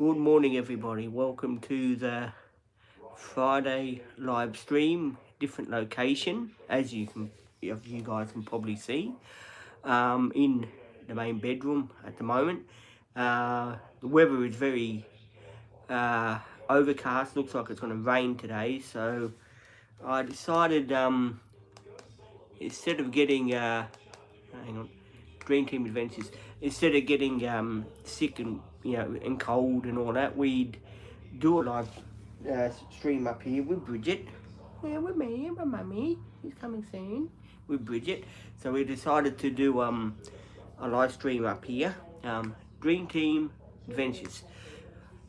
Good morning, everybody. Welcome to the Friday live stream. Different location, as you guys can probably see, in the main bedroom at the moment. The weather is very overcast. Looks like it's going to rain today. So I decided, instead of getting hang on, Dream Team Adventures, instead of getting sick and and cold and all that, we'd do a live stream up here with Bridget. Yeah, with me, with Mummy. She's coming soon. With Bridget. So we decided to do a live stream up here. Dream Team Adventures.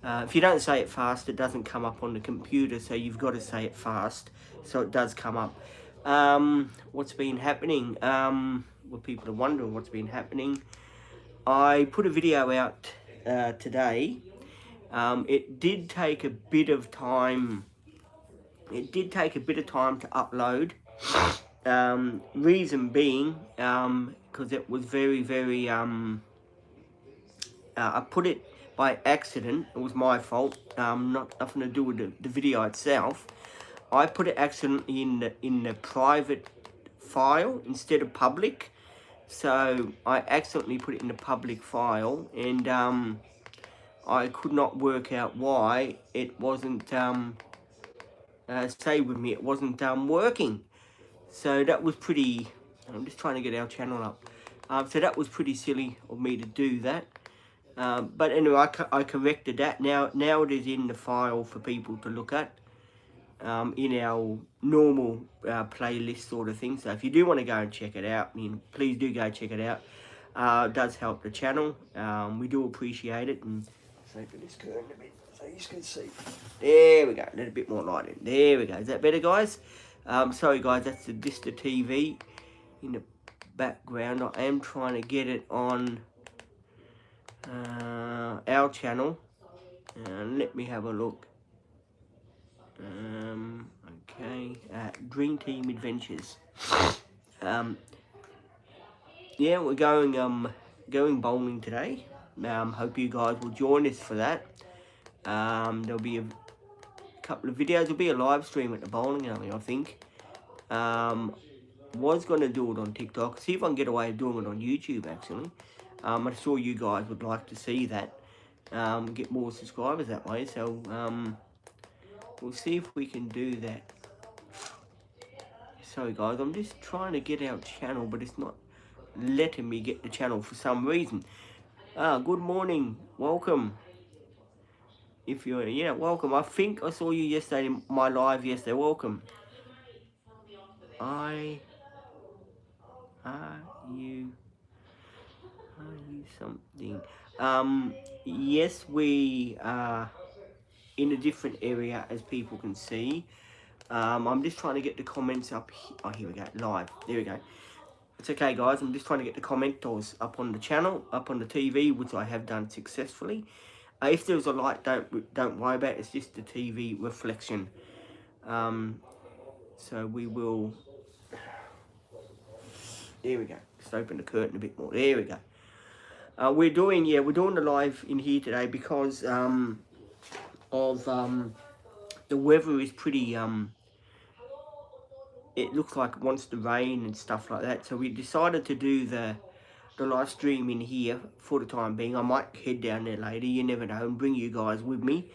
If you don't say it fast, it doesn't come up on the computer, so you've got to say it fast, so it does come up. What's been happening? Well, people are wondering what's been happening. I put a video out today. It did take a bit of time. It did take a bit of time to upload. Reason being, because it was very. I put it by accident. It was my fault. Nothing to do with the video itself. I put it accidentally in the private file instead of public. So I accidentally put it in the public file, and I could not work out why it wasn't, stay with me, it wasn't working. So that was pretty, I'm just trying to get our channel up. So that was pretty silly of me to do that. But anyway, I corrected that. Now it is in the file for people to look at, in our normal playlist sort of thing. So if you do want to go and check it out, please do go check it out. It does help the channel. We do appreciate it. And let's open this curtain a bit so you can see. There we go. A little bit more light in. There we go. Is that better, guys? Sorry, guys. That's the Vista TV in the background. I am trying to get it on our channel. Let me have a look. Okay, Dream Team Adventures. Yeah, we're going bowling today. Hope you guys will join us for that. There'll be a couple of videos. There'll be a live stream at the bowling alley, I think. Was going to do it on TikTok. See if I can get away with doing it on YouTube, actually. I'm sure you guys would like to see that. Get more subscribers that way. So, we'll see if we can do that. Sorry, guys. I'm just trying to get our channel, but it's not letting me get the channel for some reason. Good morning. Welcome. If you're, welcome. I think I saw you yesterday in my live yesterday. Welcome. Are you something? Yes, we are in a different area, as people can see. I'm just trying to get the comments up. Oh, here we go. Live. There we go. It's okay, guys. I'm just trying to get the commenters up on the channel, up on the TV, which I have done successfully. If there's a light, don't worry about it. It's just the TV reflection. So we will. There we go. Just open the curtain a bit more. There we go. We're doing the live in here today because of the weather is pretty. It looks like it wants to rain and stuff like that. So we decided to do the live stream in here for the time being. I might head down there later, you never know, and bring you guys with me.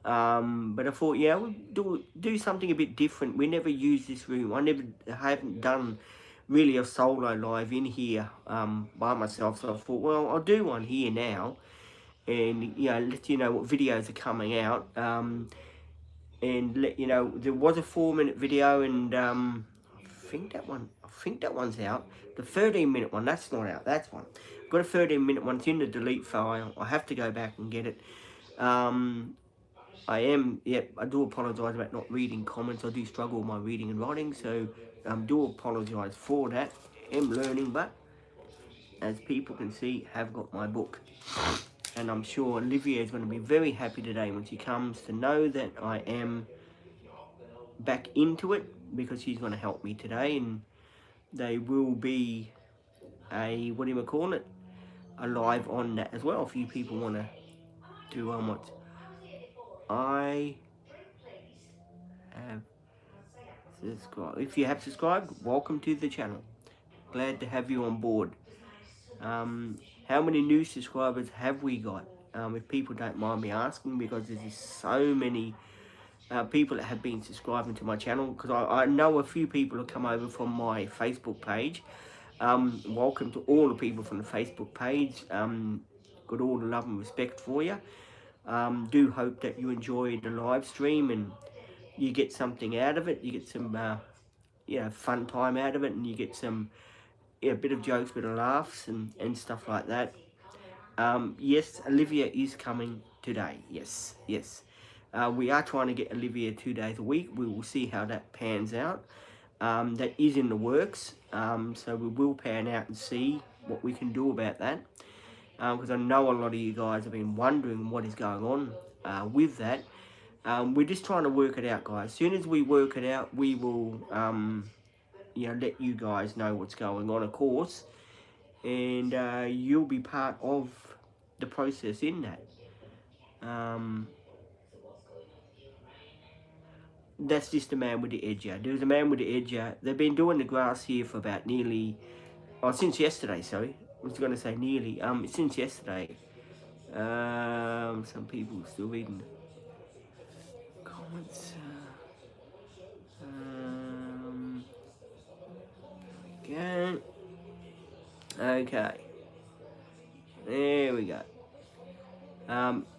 But I thought, we'll do something a bit different. We never use this room. I haven't done really a solo live in here by myself. So I thought, well, I'll do one here now, and let you know what videos are coming out. And let you know there was a 4-minute video, and I think that one's out. The 13-minute one, that's not out. That's one. Got a 13-minute one. It's in the delete file. I have to go back and get it. I do apologise about not reading comments. I do struggle with my reading and writing, so do apologise for that. I'm learning, but as people can see, have got my book. And I'm sure Olivia is going to be very happy today when she comes to know that I am back into it, because she's going to help me today, and they will be a live on that as well. A few people want to to what I have subscribed. If you have subscribed, welcome to the channel. Glad to have you on board. How many new subscribers have we got? If people don't mind me asking, because there's just so many people that have been subscribing to my channel, because I know a few people have come over from my Facebook page. Welcome to all the people from the Facebook page. Got all the love and respect for you. Do hope that you enjoy the live stream and you get something out of it. You get some fun time out of it, and you get some bit of jokes, bit of laughs and stuff like that. Yes, Olivia is coming today. Yes. We are trying to get Olivia 2 days a week. We will see how that pans out. That is in the works. So we will pan out and see what we can do about that. Because I know a lot of you guys have been wondering what is going on with that. We're just trying to work it out, guys. As soon as we work it out, we will let you guys know what's going on, of course. And you'll be part of the process in that. That's just a man with the edger. There's a man with the edger. They've been doing the grass here for about since yesterday, sorry. I was going to say nearly. Since yesterday. Some people are still reading comments. Okay. There we go.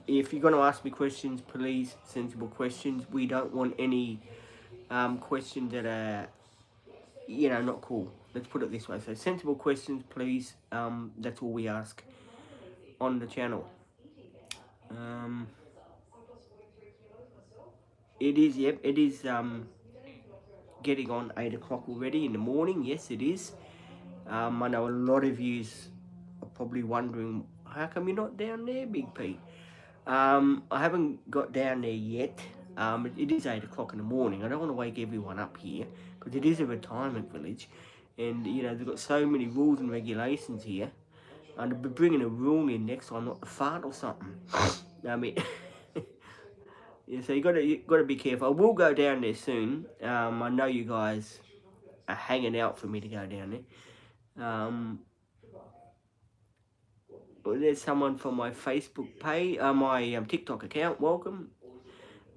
If you're going to ask me questions, please, sensible questions. We don't want any questions that are, not cool. Let's put it this way. So sensible questions, please. That's all we ask on the channel. It is getting on 8 o'clock already in the morning. Yes, it is. I know a lot of you are probably wondering, how come you're not down there, Big Pete? I haven't got down there yet. It is 8 o'clock in the morning. I don't want to wake everyone up here, because it is a retirement village. And, they've got so many rules and regulations here. And they'll be bringing a rule in next time not to fart or something. I mean... Yeah, so you gotta be careful. I will go down there soon. I know you guys are hanging out for me to go down there. There's someone from my Facebook page, my TikTok account. Welcome.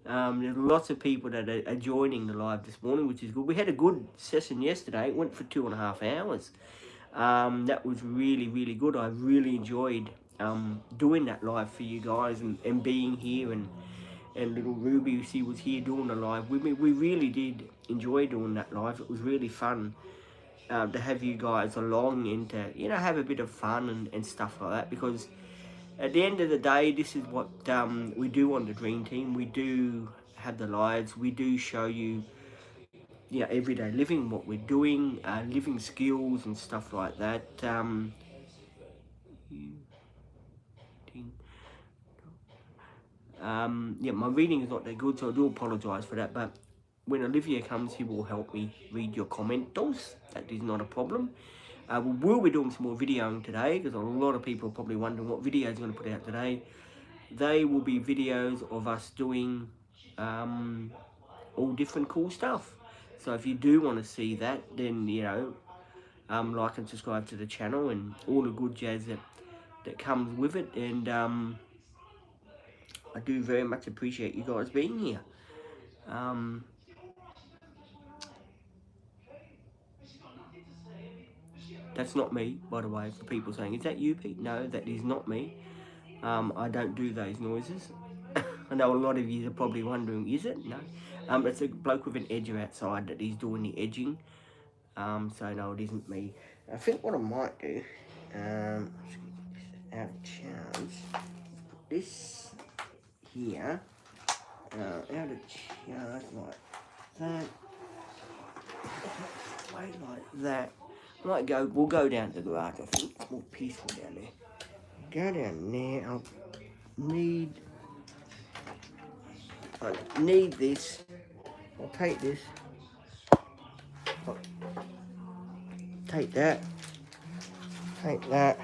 There's lots of people that are joining the live this morning, which is good. We had a good session yesterday. It went for 2.5 hours. That was really, really good. I really enjoyed doing that live for you guys and being here and little Ruby, she was here doing the live with me. We really did enjoy doing that live. It was really fun to have you guys along and to, have a bit of fun and stuff like that. Because at the end of the day, this is what we do on the Dream Team. We do have the lives. We do show you, everyday living, what we're doing, living skills and stuff like that. My reading is not that good, so I do apologise for that, but when Olivia comes, he will help me read your comments. That is not a problem. We will be doing some more videoing today, because a lot of people are probably wondering what videos I'm going to put out today. They will be videos of us doing all different cool stuff. So if you do want to see that, then, like and subscribe to the channel and all the good jazz that comes with it. And I do very much appreciate you guys being here. That's not me, by the way, for people saying, is that you, Pete? No, that is not me. I don't do those noises. I know a lot of you are probably wondering, is it? No. It's a bloke with an edger outside that he's doing the edging. So no, it isn't me. I think what I might do, out of chance, put this here, out of chance like that, like that. We'll go down to the garage. I think it's more peaceful down there. Go down there. I'll need this. I'll take this. Take that. Take that.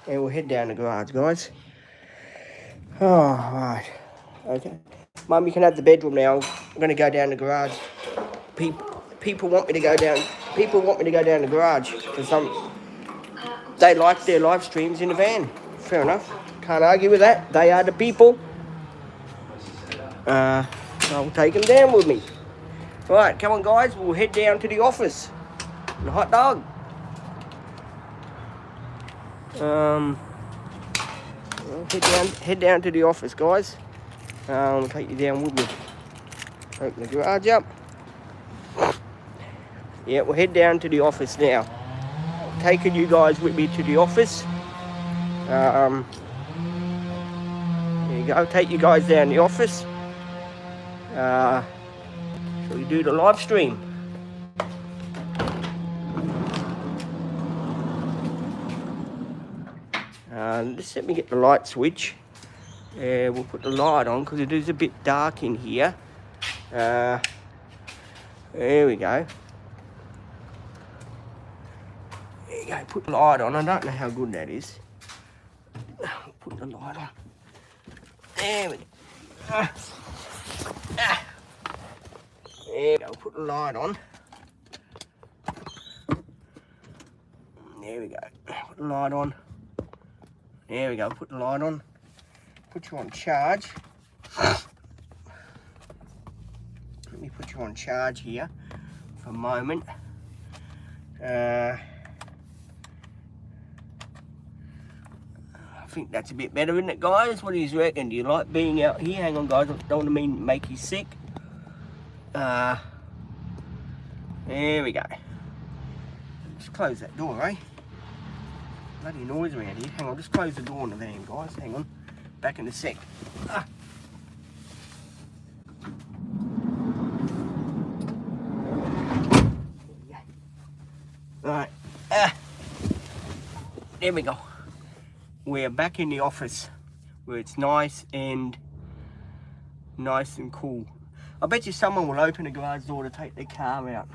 And we'll head down the garage, guys. Oh, right. Okay. Mum, you can have the bedroom now. I'm going to go down the garage. People want me to go down. People want me to go down the garage because they like their live streams in the van. Fair enough. Can't argue with that. They are the people. I'll take them down with me. Right, come on, guys. We'll head down to the office. And a hot dog. Head down to the office, guys. I'll take you down with me. Open the garage up. Yeah, we'll head down to the office now. Taking you guys with me to the office. There you go. Take you guys down to the office. So we do the live stream. Just let me get the light switch. We'll put the light on because it is a bit dark in here. There we go. There you go. Put the light on. I don't know how good that is. Put the light on. There we go. There we go. Put the light on. There we go. Put the light on. There we go. Put the light on. Put you on charge. Let me put you on charge here for a moment. I think that's a bit better, isn't it, guys? What do you reckon? Do you like being out here? Hang on, guys. I don't want to make you sick. There we go. Just close that door, eh? Bloody noise around here. Hang on, just close the door in the van, guys. Hang on. Back in a sec. Right. There we go. We're back in the office where it's nice and cool. I bet you someone will open the garage door to take their car out.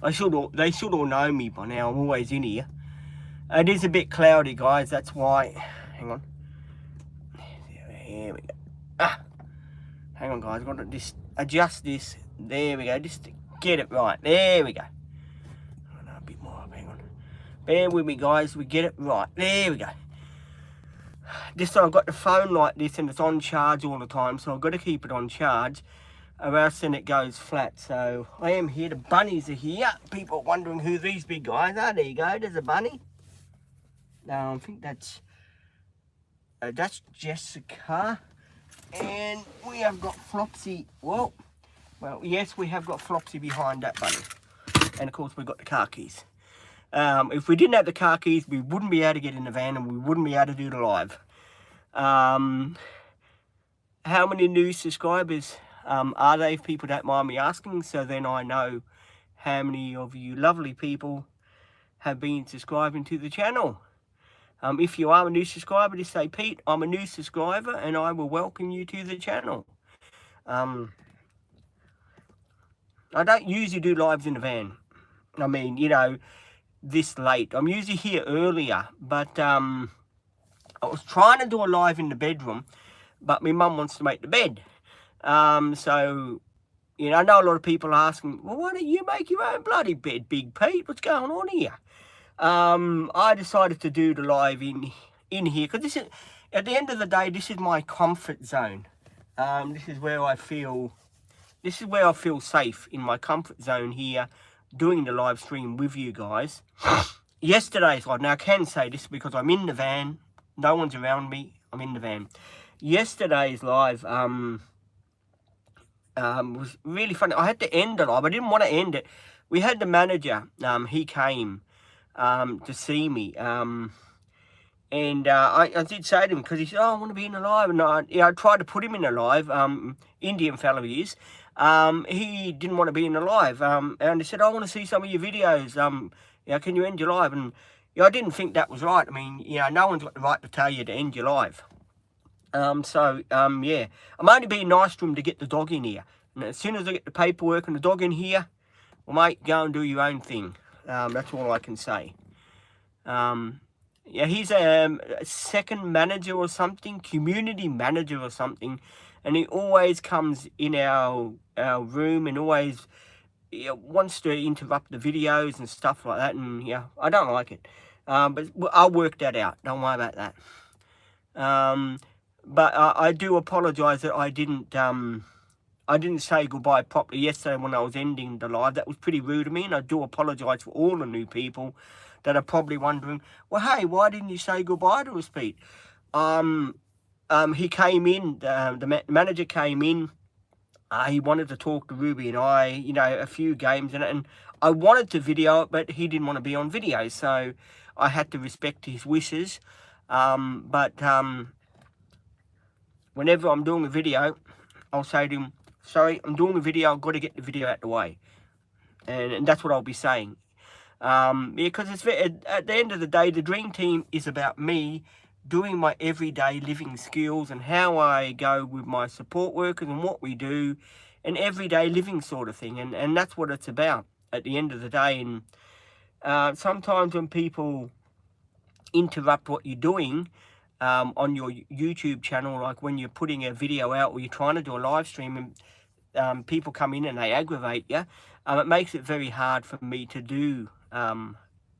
They should all know me by now. I'm always in here. It is a bit cloudy, guys. That's why. Hang on. There we go. Hang on, guys. I've got to just adjust this. There we go. Just to get it right. There we go. Oh, no, a bit more. Hang on. Bear with me, guys. We get it right. There we go. Just so I've got the phone like this and it's on charge all the time, so I've got to keep it on charge, or else then it goes flat. So I am here. The bunnies are here. People are wondering who these big guys are. There you go. There's a bunny. I think that's Jessica, and we have got Flopsy. Well, yes, we have got Flopsy behind that bunny, and of course we've got the car keys. If we didn't have the car keys, we wouldn't be able to get in the van, and we wouldn't be able to do the live. How many new subscribers are they, if people don't mind me asking, so then I know how many of you lovely people have been subscribing to the channel. If you are a new subscriber, just say, Pete, I'm a new subscriber, and I will welcome you to the channel. I don't usually do lives in the van. I mean, you know, this late. I'm usually here earlier, but I was trying to do a live in the bedroom, but my mum wants to make the bed. So, you know, I know a lot of people are asking, well, why don't you make your own bloody bed, Big Pete? What's going on here? I decided to do the live in here because this is, at the end of the day, this is my comfort zone. This is where I feel safe, in my comfort zone here, doing the live stream with you guys. Yesterday's live, now I can say this because I'm in the van, no one's around me, I'm in the van. Yesterday's live was really funny. I had to end the live. I didn't want to end it. We had the manager, he came to see me, and I did say to him, because he said, oh, I want to be in the live, and I tried to put him in the live. Indian fellow he is. He didn't want to be in the live, and he said, I want to see some of your videos, you know, can you end your live? And you know, I didn't think that was right. I mean, you know, no one's got the right to tell you to end your live. Yeah, I'm only being nice to him to get the dog in here, and as soon as I get the paperwork and the dog in here, well, mate, go and do your own thing. That's all I can say. Yeah, he's a second manager or something, community manager or something, and he always comes in our room and always wants to interrupt the videos and stuff like that. And yeah, I don't like it, but I'll work that out. Don't worry about that. But I do apologise that I didn't say goodbye properly yesterday when I was ending the live. That was pretty rude of me, and I do apologise for all the new people that are probably wondering, well, hey, why didn't you say goodbye to us, Pete? He came in, the manager came in. He wanted to talk to Ruby and I, you know, a few games, and I wanted to video it, but he didn't want to be on video, so I had to respect his wishes. Whenever I'm doing a video, I'll say to him, sorry, I'm doing a video, I've got to get the video out the way. And that's what I'll be saying. Because it's at the end of the day, the Dream Team is about me doing my everyday living skills and how I go with my support workers and what we do, an everyday living sort of thing. And that's what it's about at the end of the day. And sometimes when people interrupt what you're doing on your YouTube channel, like when you're putting a video out or you're trying to do a live stream, and people come in and they aggravate you, it makes it very hard for me to do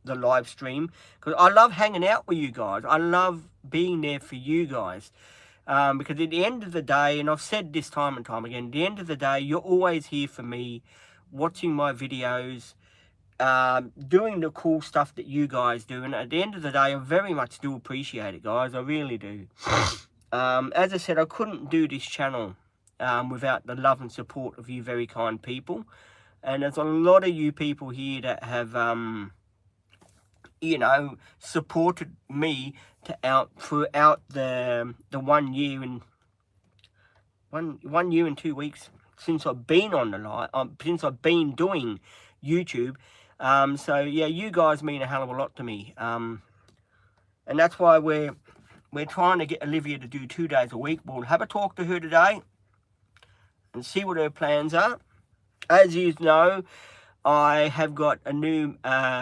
the live stream, because I love hanging out with you guys. I love being there for you guys, because at the end of the day, and I've said this time and time again, at the end of the day, you're always here for me, watching my videos, doing the cool stuff that you guys do. And at the end of the day, I very much do appreciate it, guys. I really do. As I said, I couldn't do this channel without the love and support of you very kind people. And there's a lot of you people here that have you know, supported me throughout the 1 year and 1 year and 2 weeks since I've been on the live, since I've been doing YouTube. So yeah, you guys mean a hell of a lot to me. And that's why we're trying to get Olivia to do 2 days a week. We'll have a talk to her today and see what her plans are. As you know, I have got a new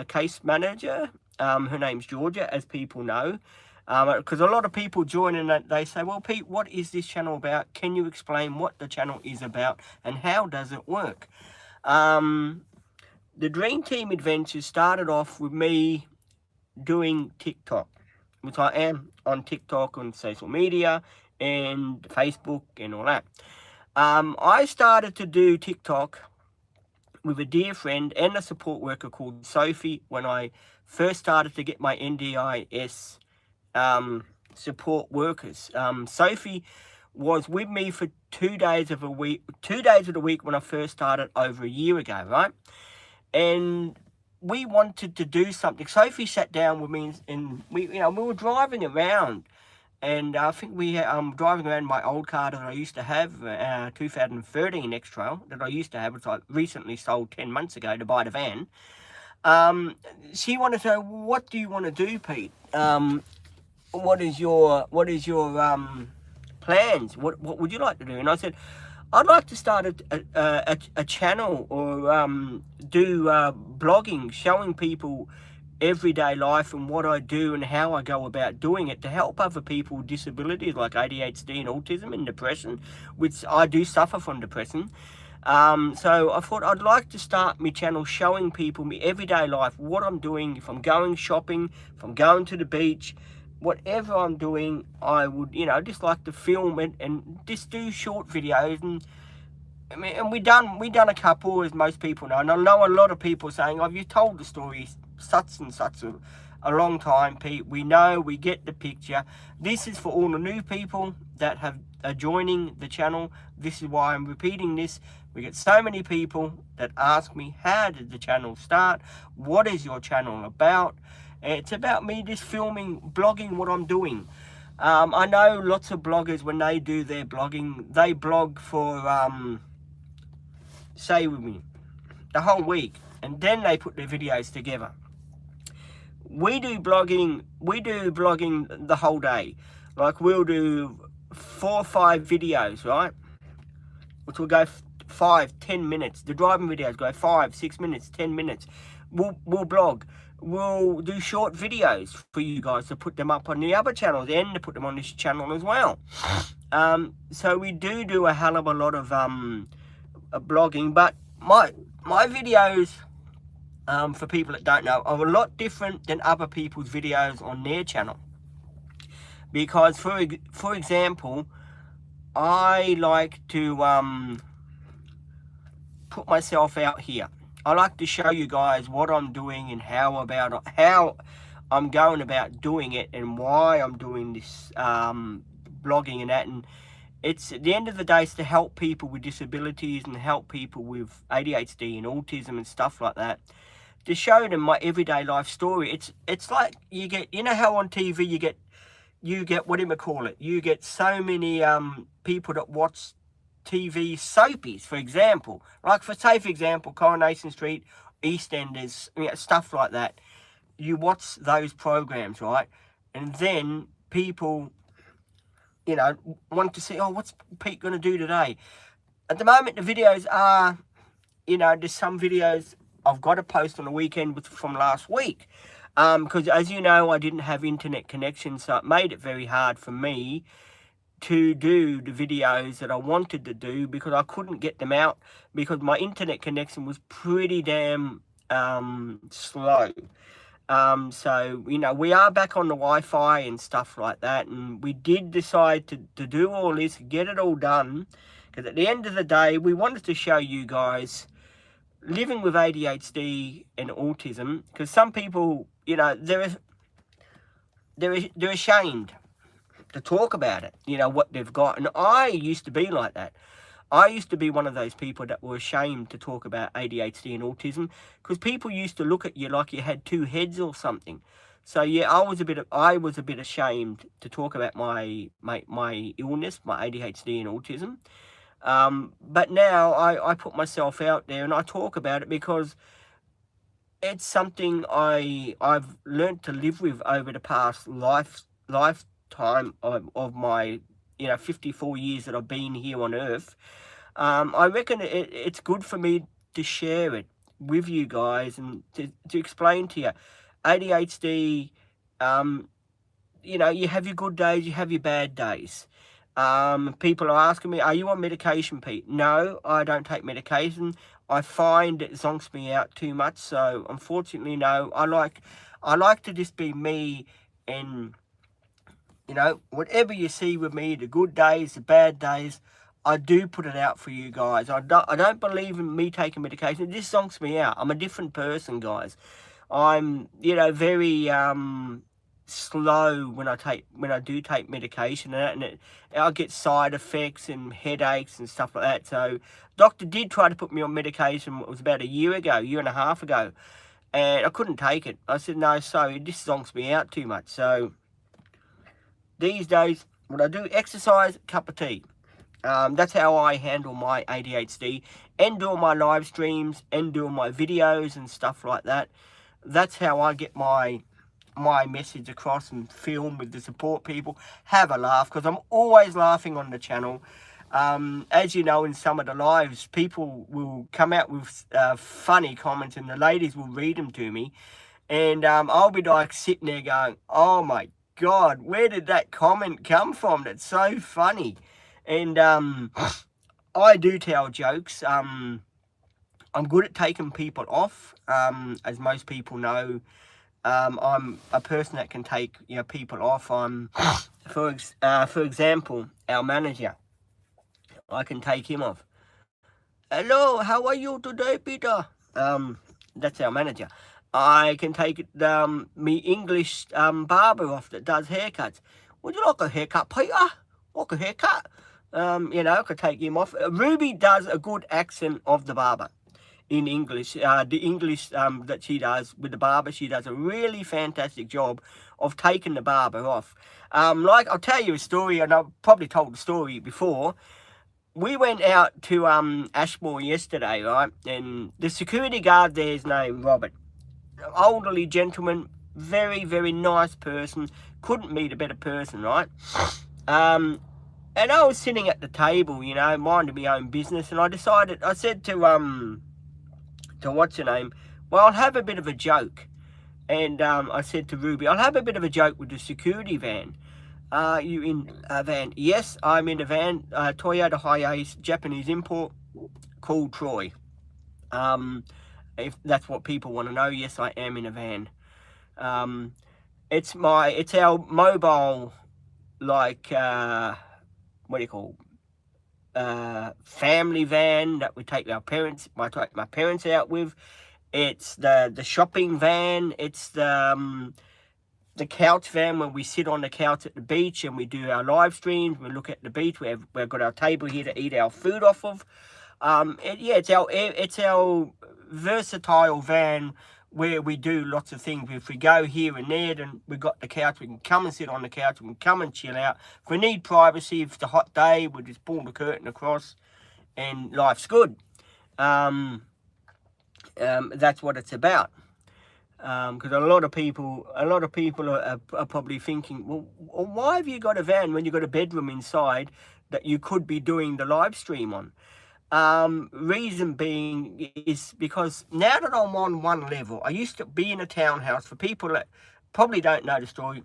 case manager. Her name's Georgia, as people know. Because a lot of people join and they say, well, Pete, what is this channel about? Can you explain what the channel is about and how does it work? The Dream Team Adventures started off with me doing TikTok, which I am on TikTok, on social media and Facebook and all that. I started to do TikTok with a dear friend and a support worker called Sophie when I first started to get my NDIS support workers. Sophie was with me for 2 days of the week when I first started over a year ago, right? And we wanted to do something. Sophie sat down with me and we were driving around. And I think driving around my old car that I used to have, 2013 X-Trail, that I used to have, which I recently sold 10 months ago to buy the van. She wanted to know, what do you want to do, Pete? What is your plans? What would you like to do? And I said, I'd like to start a channel or do blogging, showing people everyday life and what I do and how I go about doing it to help other people with disabilities like ADHD and autism and depression, which I do suffer from depression. So I thought I'd like to start my channel showing people my everyday life, what I'm doing, if I'm going shopping, if I'm going to the beach, whatever I'm doing. I would, just like to film it and just do short videos. And we done a couple, as most people know. And I know a lot of people saying, oh, you told the story such and such a long time, Pete. We know, we get the picture. This is for all the new people that are joining the channel. This is why I'm repeating this. We get so many people that ask me, how did the channel start? What is your channel about? It's about me just filming, blogging what I'm doing. I know lots of bloggers, when they do their blogging, they blog for, say with me, the whole week. And then they put their videos together. We do blogging the whole day. Like, we'll do 4 or 5 videos, right? Which will go 5-10 minutes. The driving videos go 5-6 minutes, 10 minutes. We'll blog. will do short videos for you guys to put them up on the other channels and to put them on this channel as well. So we do a hell of a lot of blogging, but my videos, for people that don't know, are a lot different than other people's videos on their channel. Because for example, I like to put myself out here. I like to show you guys what I'm doing and how I'm going about doing it and why I'm doing this blogging and that. And it's, at the end of the day, it's to help people with disabilities and help people with ADHD and autism and stuff like that, to show them my everyday life story. It's like, you get, you know how on TV you get what do you call it? You get so many people that watch TV soapies, for example, like for example, Coronation Street, EastEnders, you know, stuff like that. You watch those programs, right? And then people, you know, want to see, oh, what's Pete going to do today? At the moment, the videos are, you know, there's some videos I've got to post on the weekend from last week. Because as you know, I didn't have internet connection, so it made it very hard for me to do the videos that I wanted to do, because I couldn't get them out because my internet connection was pretty damn slow. So, you know, we are back on the Wi-Fi and stuff like that, and we did decide to do all this, get it all done, because at the end of the day, we wanted to show you guys living with ADHD and autism, because some people, you know, they're ashamed to talk about it, you know, what they've got. And I used to be like that. I used to be one of those people that were ashamed to talk about ADHD and autism, because people used to look at you like you had two heads or something. So yeah, I was a bit ashamed to talk about my illness, my ADHD and autism. But now I put myself out there and I talk about it, because it's something I've learned to live with over the past lifetime of my, you know, 54 years that I've been here on Earth. I reckon it's good for me to share it with you guys and to explain to you. ADHD, you know, you have your good days, you have your bad days. People are asking me, are you on medication, Pete? No, I don't take medication. I find it zonks me out too much, so unfortunately, no. I like to just be me, and, you know, whatever you see with me, the good days, the bad days, I do put it out for you guys. I don't believe in me taking medication. It just zonks me out. I'm a different person, guys. I'm, you know, very slow when I do take medication, and I get side effects and headaches and stuff like that. So doctor did try to put me on medication. It was about a year and a half ago, and I couldn't take it. I said, no, sorry, this zonks me out too much. So these days, when I do exercise, cup of tea. That's how I handle my ADHD, and doing my live streams and doing my videos and stuff like that. That's how I get my message across and film with the support people, have a laugh, because I'm always laughing on the channel. As you know, in some of the lives, people will come out with funny comments, and the ladies will read them to me, and I'll be like sitting there going, oh my God, where did that comment come from? That's so funny. And I do tell jokes. I'm good at taking people off, as most people know. I'm a person that can take, you know, people off. I'm, for example, our manager. I can take him off. Hello, how are you today, Peter? That's our manager. I can take me English barber off that does haircuts. Would you like a haircut, Peter? Like a haircut? You know, I could take him off. Ruby does a good accent of the barber in English. The English that she does with the barber, she does a really fantastic job of taking the barber off. Like, I'll tell you a story, and I've probably told the story before. We went out to Ashmore yesterday, right? And the security guard there is named Robert. Elderly gentleman, very, very nice person. Couldn't meet a better person, right? And I was sitting at the table, you know, minding my own business, and I said to what's her name, well, I'll have a bit of a joke. And I said to Ruby, I'll have a bit of a joke with the security van. Are you in a van? Yes, I'm in a van. Toyota Hiace, Japanese import, called Troy. If that's what people want to know, yes, I am in a van. It's our mobile, like, what do you call, family van that we take my parents out with. It's the shopping van. It's the couch van when we sit on the couch at the beach and we do our live streams. We look at the beach. We've got our table here to eat our food off of. It's our versatile van where we do lots of things. If we go here and there, then we've got the couch. We can come and sit on the couch. We can come and chill out. If we need privacy, if it's a hot day, we just pull the curtain across and life's good. That's what it's about. Because a lot of people are probably thinking, well, why have you got a van when you've got a bedroom inside that you could be doing the live stream on? Reason being is because now that I'm on one level, I used to be in a townhouse. For people that probably don't know the story,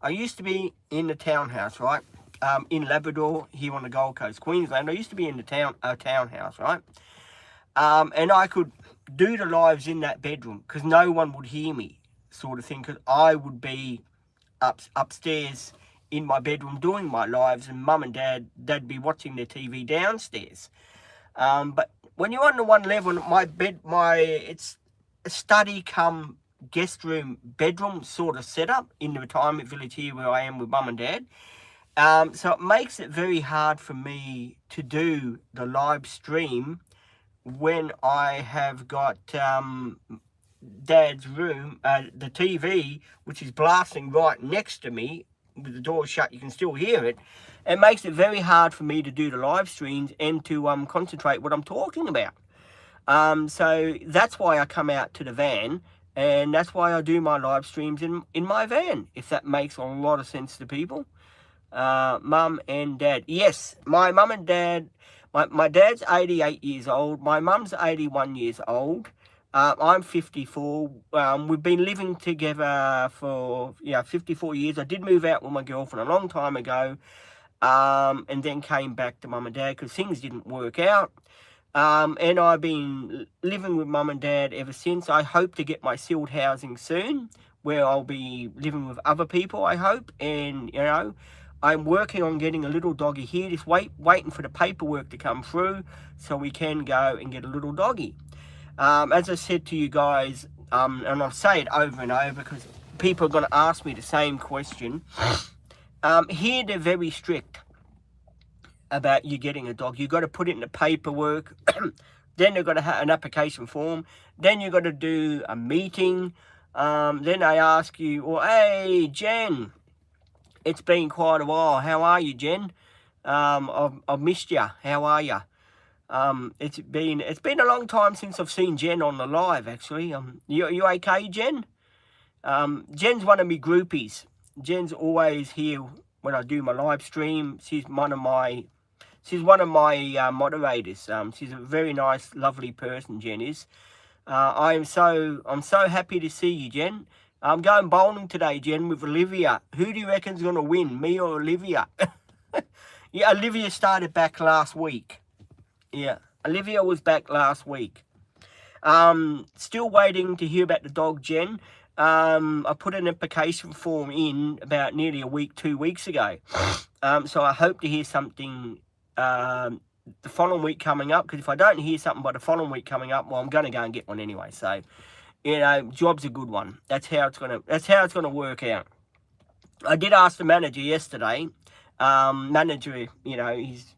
I used to be in the townhouse, right? In Labrador, here on the Gold Coast, Queensland. I used to be in the townhouse, right? And I could do the lives in that bedroom because no one would hear me, sort of thing, because I would be upstairs in my bedroom doing my lives, and mum and they'd be watching their TV downstairs. But when you're on the one level, it's a study come guest room bedroom sort of setup in the retirement village here where I am with mum and dad. So it makes it very hard for me to do the live stream when I have got Dad's room, the TV, which is blasting right next to me, with the door shut, you can still hear it. It makes it very hard for me to do the live streams and to concentrate what I'm talking about. So that's why I come out to the van, and that's why I do my live streams in my van, if that makes a lot of sense to people. Mum and Dad. Yes, my mum and dad, my dad's 88 years old, my mum's 81 years old, I'm 54. We've been living together for 54 years. I did move out with my girlfriend a long time ago, and then came back to mum and dad because things didn't work out. And I've been living with mum and dad ever since. I hope to get my sealed housing soon, where I'll be living with other people, I hope. And, I'm working on getting a little doggy here, just waiting for the paperwork to come through so we can go and get a little doggy. As I said to you guys, and I'll say it over and over because people are going to ask me the same question. Here they're very strict about you getting a dog. You've got to put it in the paperwork. Then they've got to have an application form. Then you've got to do a meeting. Then they ask you, well, hey, Jen, it's been quite a while. How are you, Jen? I've missed you. How are you? It's been a long time since I've seen Jen on the live, actually. You okay, Jen? Jen's one of me groupies. Jen's always here when I do my live stream. She's one of my moderators. She's a very nice, lovely person, Jen is. I'm so happy to see you, Jen. I'm going bowling today, Jen, with Olivia. Who do you reckon's going to win, me or Olivia? Yeah, Olivia started back last week. Yeah, Olivia was back last week. Still waiting to hear about the dog, Jen. I put an application form in about nearly 2 weeks ago. So I hope to hear something the following week coming up. Because if I don't hear something by the following week coming up, well, I'm going to go and get one anyway. So, job's a good one. That's how it's gonna work out. I did ask the manager yesterday. Manager, he's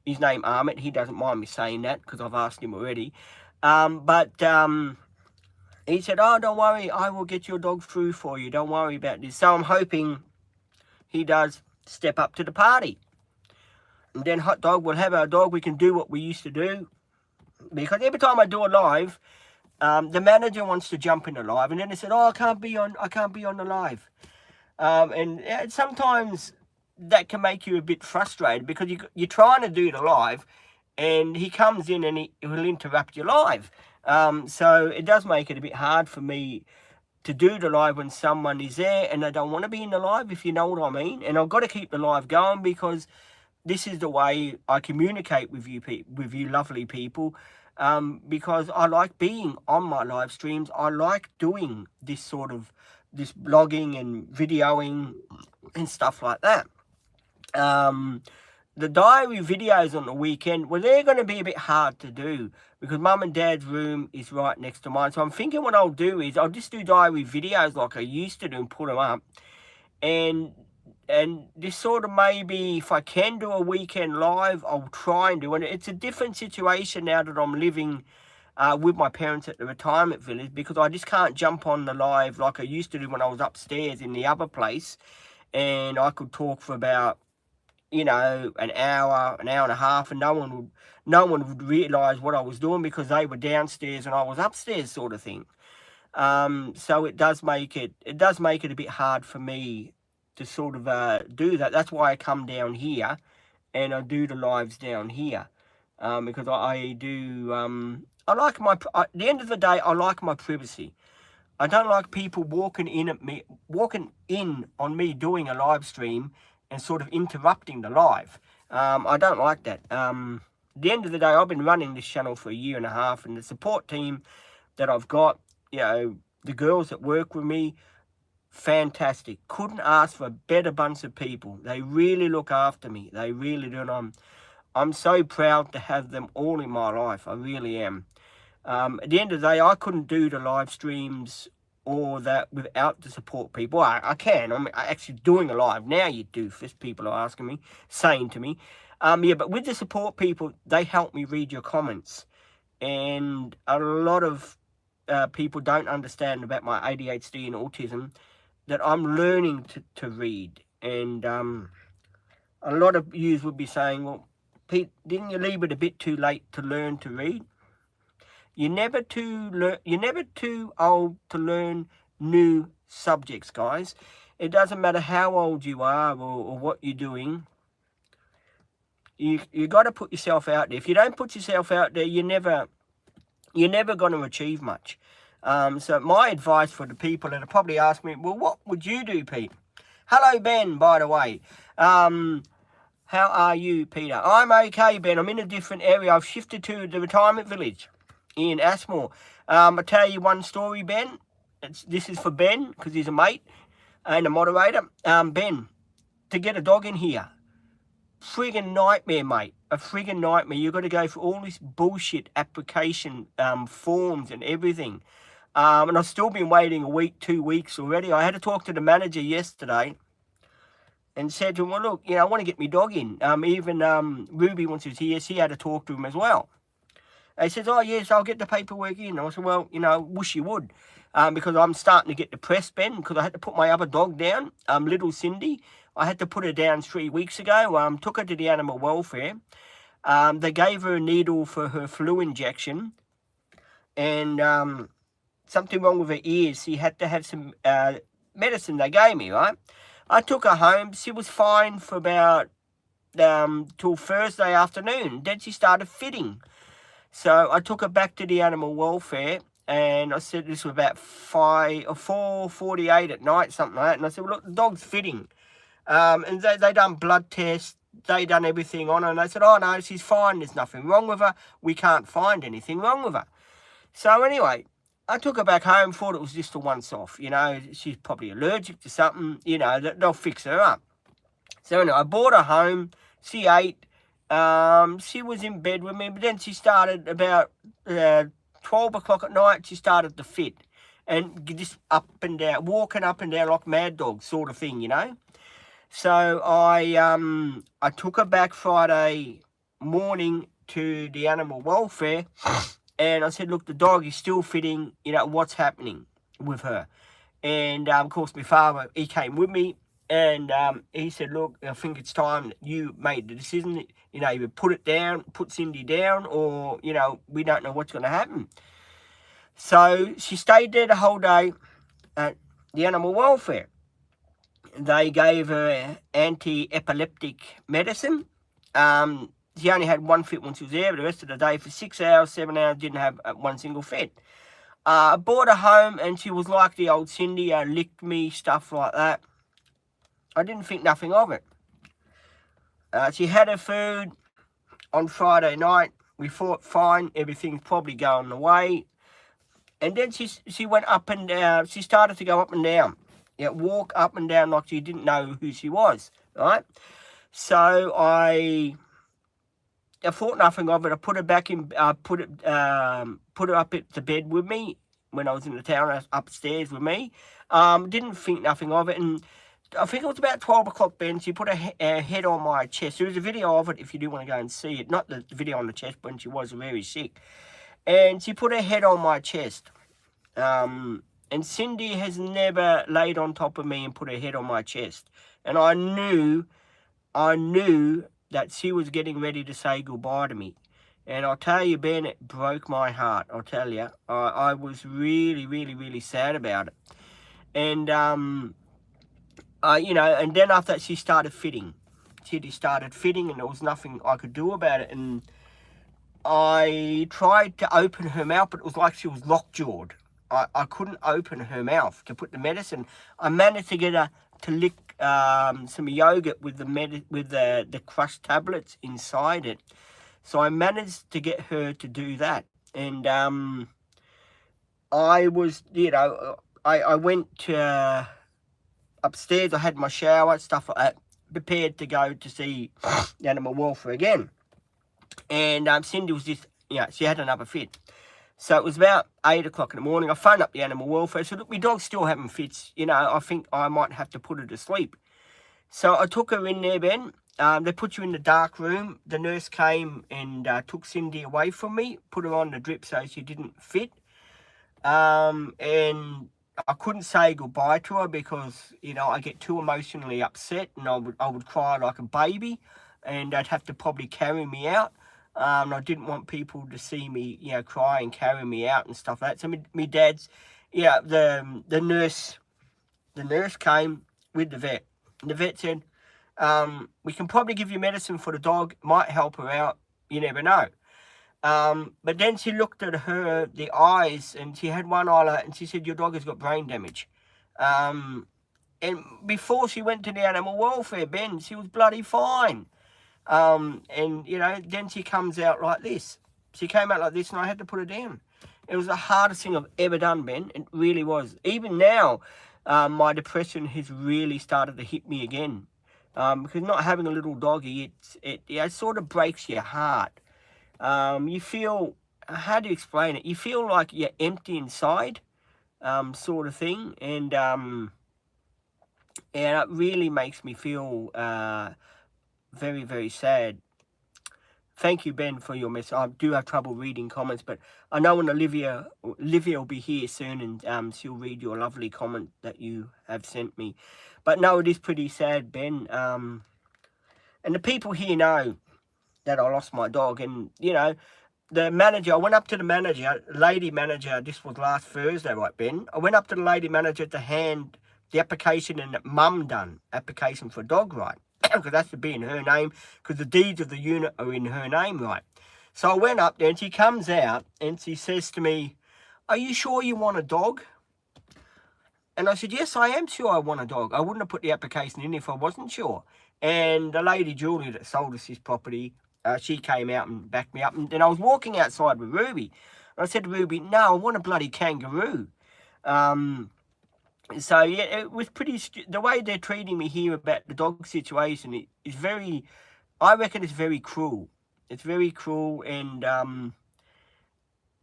his name Ahmet. He doesn't mind me saying that because I've asked him already. But he said, oh, don't worry, I will get your dog through for you. Don't worry about this. So I'm hoping he does step up to the party. And then Hot Dog will have our dog. We can do what we used to do. Because every time I do a live, the manager wants to jump in the live. And then they said, oh, I can't be on the live. And sometimes that can make you a bit frustrated because you're trying to do the live and he comes in and he will interrupt your live. So it does make it a bit hard for me to do the live when someone is there and they don't want to be in the live, if you know what I mean. And I've got to keep the live going because this is the way I communicate with you lovely people, because I like being on my live streams. I like doing this blogging and videoing and stuff like that. The diary videos on the weekend, well, they're going to be a bit hard to do because Mum and Dad's room is right next to mine. So I'm thinking what I'll do is I'll just do diary videos like I used to do and put them up. And this sort of, maybe if I can do a weekend live, I'll try and do it. It's a different situation now that I'm living with my parents at the retirement village, because I just can't jump on the live like I used to do when I was upstairs in the other place, and I could talk for about, you know, an hour and a half, and no one would realise what I was doing because they were downstairs and I was upstairs, sort of thing. So it does make it a bit hard for me to sort of do that. That's why I come down here and I do the lives down here, because I do. I like at the end of the day, I like my privacy. I don't like people walking in on me doing a live stream and sort of interrupting the live. I don't like that. At the end of the day, I've been running this channel for 1.5 years, and the support team that I've got, you know, the girls that work with me, fantastic. Couldn't ask for a better bunch of people. They really look after me. They really do. And I'm so proud to have them all in my life. I really am. At the end of the day, I couldn't do the live streams or that without the support people. I can. I'm actually doing a live now, you doofus. People are asking me, saying to me. Yeah, but with the support people, they help me read your comments. And a lot of people don't understand about my ADHD and autism, that I'm learning to read. And a lot of yous would be saying, well, Pete, didn't you leave it a bit too late to learn to read? You're never too old to learn new subjects, guys. It doesn't matter how old you are or what you're doing. You got to put yourself out there. If you don't put yourself out there, you're never going to achieve much. So my advice for the people that are probably ask me, well, what would you do, Pete? Hello, Ben, by the way. How are you, Peter? I'm okay, Ben. I'm in a different area. I've shifted to the retirement village in Asmore. I'll tell you one story, Ben. This is for Ben, because he's a mate and a moderator. Ben, to get a dog in here, friggin' nightmare, mate. A friggin' nightmare. You've got to go through all this bullshit application forms and everything. And I've still been waiting a week, 2 weeks already. I had to talk to the manager yesterday and said to him, well, look, you know, I want to get my dog in. Even Ruby, once she was here, she had to talk to him as well. He says, oh, yes, I'll get the paperwork in. I said, well, you know, wish you would. Because I'm starting to get depressed, Ben, because I had to put my other dog down, little Cindy. I had to put her down 3 weeks ago. Took her to the animal welfare. They gave her a needle for her flu injection. And something wrong with her ears. She had to have some medicine they gave me, right? I took her home. She was fine for about till Thursday afternoon. Then she started fitting. So I took her back to the animal welfare, and I said this was about 4:48 at night, something like that. And I said, well, look, the dog's fitting. And they done blood tests. They done everything on her. And they said, oh, no, she's fine. There's nothing wrong with her. We can't find anything wrong with her. So anyway, I took her back home, thought it was just a once-off. You know, she's probably allergic to something. You know, they'll fix her up. So anyway, I brought her home. She ate. She was in bed with me, but then she started about 12 o'clock at night, she started to fit. And just up and down, walking up and down like mad dogs, sort of thing, you know. So I took her back Friday morning to the animal welfare, and I said, look, the dog is still fitting, you know, what's happening with her? And, of course, my father, he came with me, and he said, look, I think it's time that you made the decision. You know, you would put Cindy down, or, you know, we don't know what's going to happen. So she stayed there the whole day at the animal welfare. They gave her anti-epileptic medicine. She only had one fit when she was there, but the rest of the day, for 6 hours, 7 hours, didn't have one single fit. I brought her home and she was like the old Cindy, licked me, stuff like that. I didn't think nothing of it. She had her food on Friday night. We thought, fine, everything's probably going the way. And then she went up and down. She started to go up and down. Yeah, walk up and down like she didn't know who she was, right? So I thought nothing of it. I put her back in, put her up at the bed with me when I was in the town, upstairs with me. Didn't think nothing of it. And I think it was about 12 o'clock, Ben. She put her head on my chest. There was a video of it if you do want to go and see it. Not the video on the chest when she was very sick. And she put her head on my chest. And Cindy has never laid on top of me and put her head on my chest. And I knew that she was getting ready to say goodbye to me. And I'll tell you, Ben, it broke my heart. I'll tell you. I was really, really, really sad about it. And, you know, and then after that, she started fitting. She started fitting, and there was nothing I could do about it. And I tried to open her mouth, but it was like she was lockjawed. I couldn't open her mouth to put the medicine. I managed to get her to lick some yogurt with the crushed tablets inside it. So I managed to get her to do that. And I was, you know, I went to upstairs. I had my shower, stuff like that, prepared to go to see the animal welfare again. And Cindy was just, you know, she had another fit. So it was about 8 o'clock in the morning. I phoned up the animal welfare. I said, look, my dog's still having fits. You know, I think I might have to put her to sleep. So I took her in there, Ben. They put you in the dark room. The nurse came and took Cindy away from me, put her on the drip so she didn't fit. And I couldn't say goodbye to her because, you know, I get too emotionally upset and I would cry like a baby and they'd have to probably carry me out. I didn't want people to see me, you know, cry and carry me out and stuff like that. So my dad's, yeah, the nurse came with the vet. And the vet said, we can probably give you medicine for the dog. Might help her out. You never know. But then she looked at the eyes, and she had one eye, and she said, your dog has got brain damage. And before she went to the animal welfare, Ben, she was bloody fine. And, you know, then she comes out like this. She came out like this, and I had to put her down. It was the hardest thing I've ever done, Ben. It really was. Even now, my depression has really started to hit me again. Because not having a little doggy, it sort of breaks your heart. You feel, how do you explain it? You feel like you're empty inside, sort of thing. And it really makes me feel very, very sad. Thank you, Ben, for your message. I do have trouble reading comments, but I know when Olivia will be here soon, and she'll read your lovely comment that you have sent me. But no, it is pretty sad, Ben. And the people here know that I lost my dog, and you know, the manager. I went up to the manager, lady manager. This was last Thursday, right, Ben? I went up to the lady manager to hand the application in that Mum done, application for dog right. Because that's to be in her name, because the deeds of the unit are in her name, right? So I went up there, and she comes out, and she says to me, are you sure you want a dog? And I said, yes, I am sure I want a dog. I wouldn't have put the application in if I wasn't sure. And the lady, Julie, that sold us this property, she came out and backed me up. And then I was walking outside with Ruby. And I said to Ruby, no, I want a bloody kangaroo. So, yeah, it was pretty... The way they're treating me here about the dog situation is very... I reckon it's very cruel. It's very cruel, and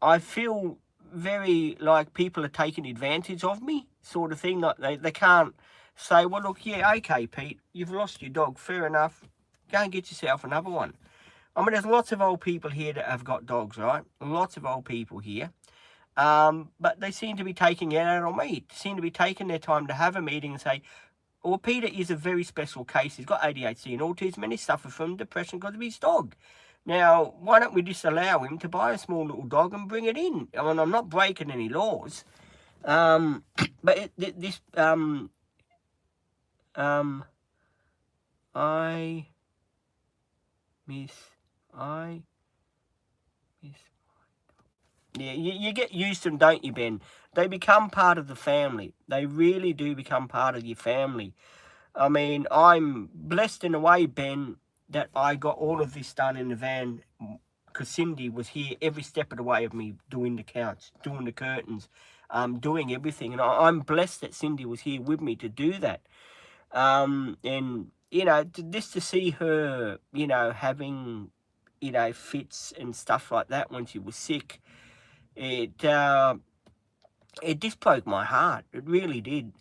I feel very like people are taking advantage of me, sort of thing. Like they can't say, well, look, yeah, okay, Pete, you've lost your dog. Fair enough. Go and get yourself another one. I mean, there's lots of old people here that have got dogs, right? Lots of old people here. But they seem to be taking it out on me. They seem to be taking their time to have a meeting and say, well, Peter is a very special case. He's got ADHD and autism, and he suffers from depression because of his dog. Now, why don't we just allow him to buy a small little dog and bring it in? I mean, I'm not breaking any laws. But I miss Yeah, you get used to them, don't you, Ben? They become part of the family. They really do become part of your family. I mean, I'm blessed in a way, Ben, that I got all of this done in the van because Cindy was here every step of the way of me doing the couch, doing the curtains, doing everything. And I'm blessed that Cindy was here with me to do that. And, you know, just to see her, you know, having, you know, fits and stuff like that when she was sick, it just broke my heart. It really did.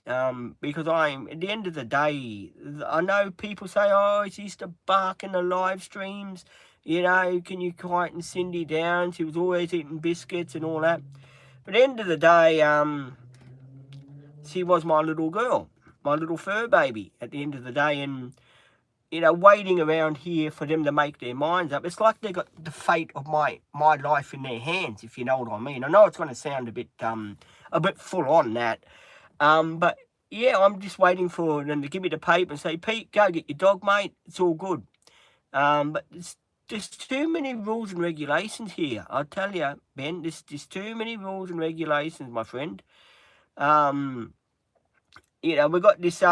Because at the end of the day, I know people say, oh, she used to bark in the live streams. You know, can you quieten Cindy down? She was always eating biscuits and all that. But at the end of the day, she was my little girl, my little fur baby at the end of the day. And, you know, waiting around here for them to make their minds up. It's like they got the fate of my life in their hands, if you know what I mean. I know it's going to sound a bit full on that, but yeah, I'm just waiting for them to give me the paper and say, Pete, go get your dog, mate. It's all good. But there's too many rules and regulations here. I'll tell you, Ben. There's too many rules and regulations, my friend. You know, we got this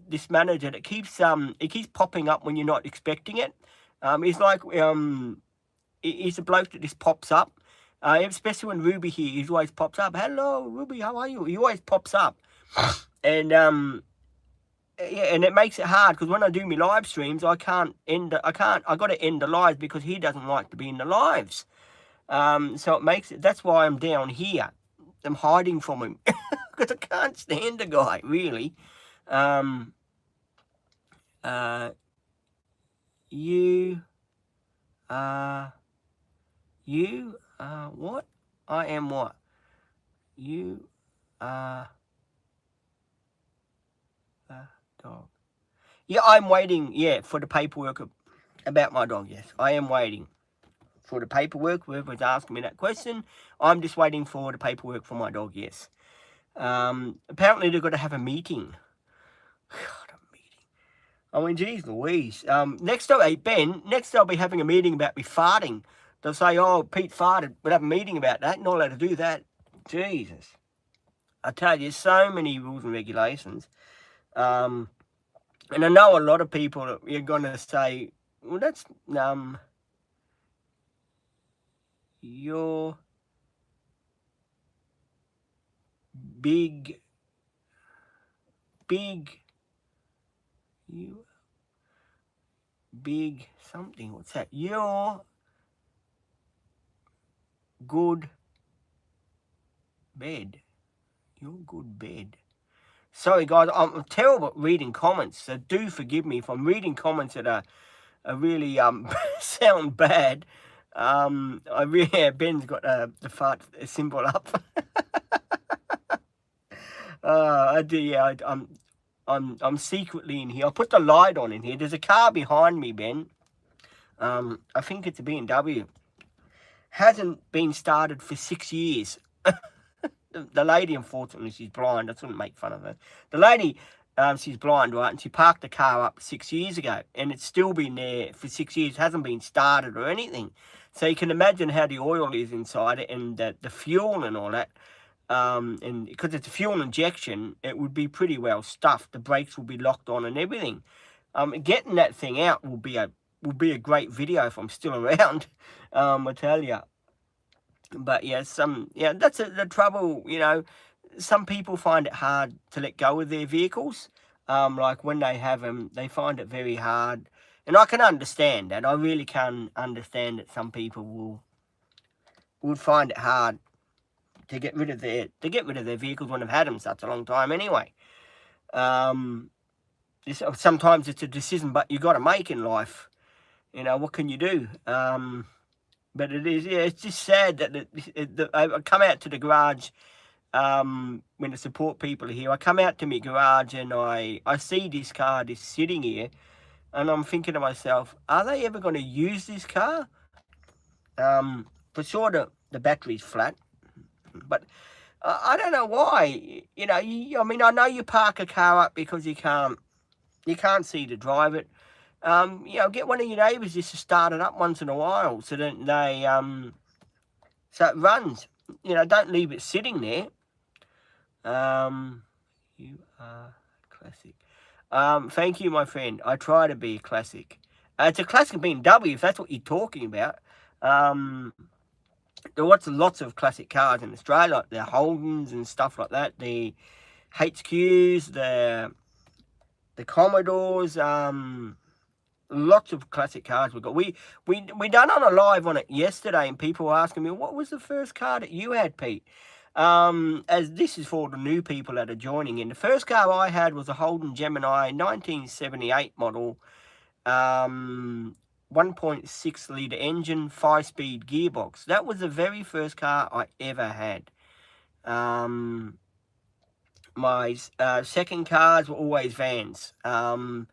this manager that keeps it keeps popping up when you're not expecting it. He's like he's a bloke that just pops up. Especially when Ruby here, he always pops up. Hello, Ruby, how are you? He always pops up, and yeah, and it makes it hard because when I do my live streams, I got to end the lives because he doesn't like to be in the lives. So it makes it. That's why I'm down here. I'm hiding from him because I can't stand the guy really. What? I am what? You are a dog. Yeah, I'm waiting, for the paperwork about my dog, yes. I am waiting for the paperwork. Whoever's asking me that question, I'm just waiting for the paperwork for my dog, yes. Apparently they've got to have a meeting. God, a meeting. I mean, geez Louise. Next I'll be having a meeting about me farting. They'll say, oh, Pete farted. We'll have a meeting about that. Not allowed to do that. Jesus. I tell you, so many rules and regulations. And I know a lot of people are going to say, well, that's, you're big, you big something. What's that? You're good bed. You're good bed. Sorry, guys, I'm terrible at reading comments, so do forgive me if I'm reading comments that are really sound bad. Ben's got the fart symbol up. I do. Yeah, I'm secretly in here. I put the light on in here. There's a car behind me, Ben. I think it's a BMW. Hasn't been started for 6 years. The lady, unfortunately, she's blind. I shouldn't make fun of her. The lady, she's blind, right? And she parked the car up 6 years ago. And it's still been there for 6 years. Hasn't been started or anything. So you can imagine how the oil is inside it and the fuel and all that. And because it's a fuel injection, it would be pretty well stuffed. The brakes will be locked on and everything. Getting that thing out will be a great video if I'm still around. I tell you. But yeah, that's the trouble. You know, some people find it hard to let go of their vehicles. Like when they have them, they find it very hard, and I can understand that. I really can understand that some people would find it hard to get rid of their vehicles when they've had them such a long time. Anyway, sometimes it's a decision, but you got to make in life. You know, what can you do? But it is, it's just sad that I come out to the garage when the support people are here. I come out to my garage and I see this car just sitting here, and I'm thinking to myself, are they ever going to use this car? For sure the battery's flat, but I don't know why. You know, I mean, I know you park a car up because you can't see to drive it. You know, get one of your neighbours just to start it up once in a while so that So it runs. You know, don't leave it sitting there. You are classic. Thank you, my friend. I try to be a classic. It's a classic BMW, if that's what you're talking about. There are lots of classic cars in Australia, like the Holdens and stuff like that. The HQs, the Commodores, lots of classic cars we've got. We done on a live on it yesterday, and people were asking me, what was the first car that you had, Pete? As this is for the new people that are joining in. The first car I had was a Holden Gemini 1978 model, 1.6 litre engine, 5-speed gearbox. That was the very first car I ever had. My second cars were always vans. And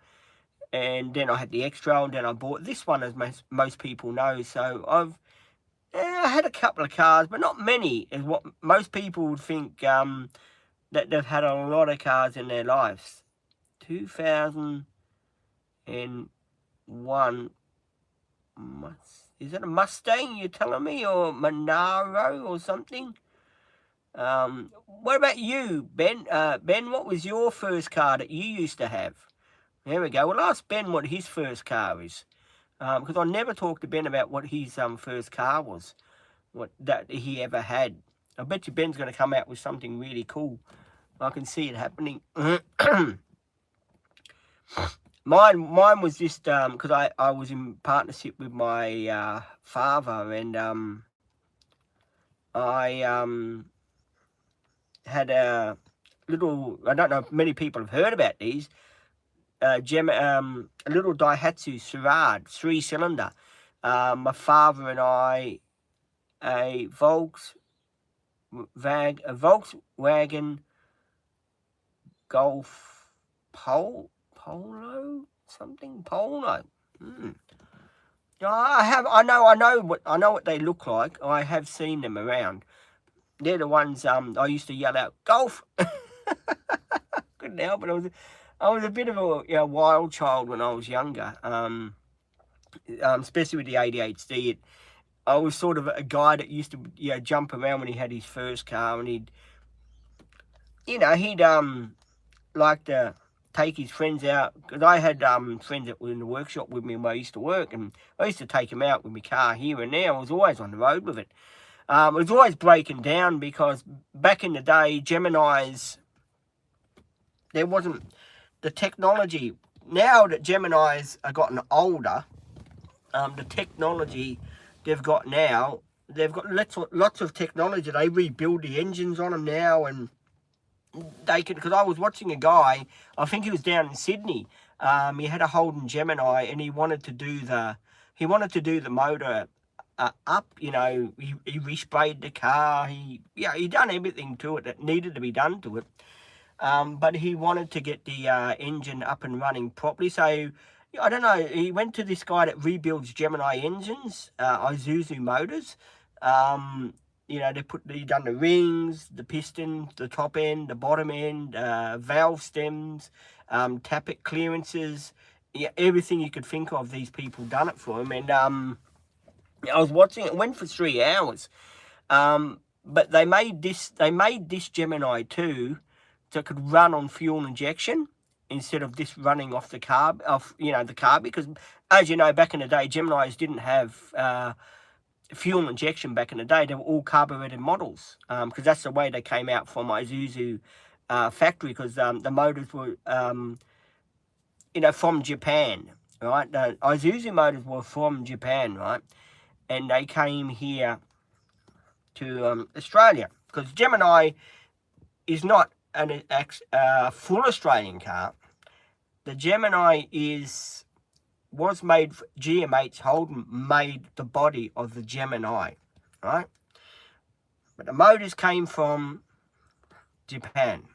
then I had the X-Trail, and then I bought this one, as most people know. So I had a couple of cars, but not many, is what most people would think, that they've had a lot of cars in their lives. 2001, is it a Mustang you're telling me, or Monaro or something? What about you, Ben? Ben, what was your first car that you used to have? There we go. We'll ask Ben what his first car is. Because I never talked to Ben about what his first car was. What that he ever had. I bet you Ben's going to come out with something really cool. I can see it happening. Mine was just because I was in partnership with my father, and I had a little, I don't know if many people have heard about these, a little Daihatsu Sirad 3-cylinder. My father and I, a Volkswagen Golf Polo. I know what they look like. I have seen them around. They're the ones I used to yell out, "Golf!" Couldn't help it. I was a bit of a wild child when I was younger, especially with the ADHD. I was sort of a guy that used to jump around when he had his first car, and he'd like to take his friends out, because I had friends that were in the workshop with me where I used to work, and I used to take them out with my car here and there. I was always on the road with it. It was always breaking down, because back in the day, Geminis, there wasn't the technology. Now that Geminis are gotten older, the technology they've got now, they've got lots of technology. They rebuild the engines on them now, and they could, because I was watching a guy, I think he was down in Sydney. He had a Holden Gemini, and he wanted to do the motor up. He resprayed the car. He done everything to it that needed to be done to it. But he wanted to get the engine up and running properly. So I don't know. He went to this guy that rebuilds Gemini engines, Isuzu Motors. He done the rings, the piston, the top end, the bottom end, valve stems, tappet clearances, everything you could think of. These people done it for him, and I was watching it. It went for 3 hours, but they made this Gemini 2 so it could run on fuel injection instead of this running off the carb, because as you know, back in the day, Geminis didn't have fuel injection back in the day. They were all carbureted models, because that's the way they came out from Isuzu factory, because the motors were from Japan, right? The Isuzu motors were from Japan, right? And they came here to Australia, because Gemini is not a full Australian car. The Gemini was made, GMH Holden made the body of the Gemini, right? But the motors came from Japan.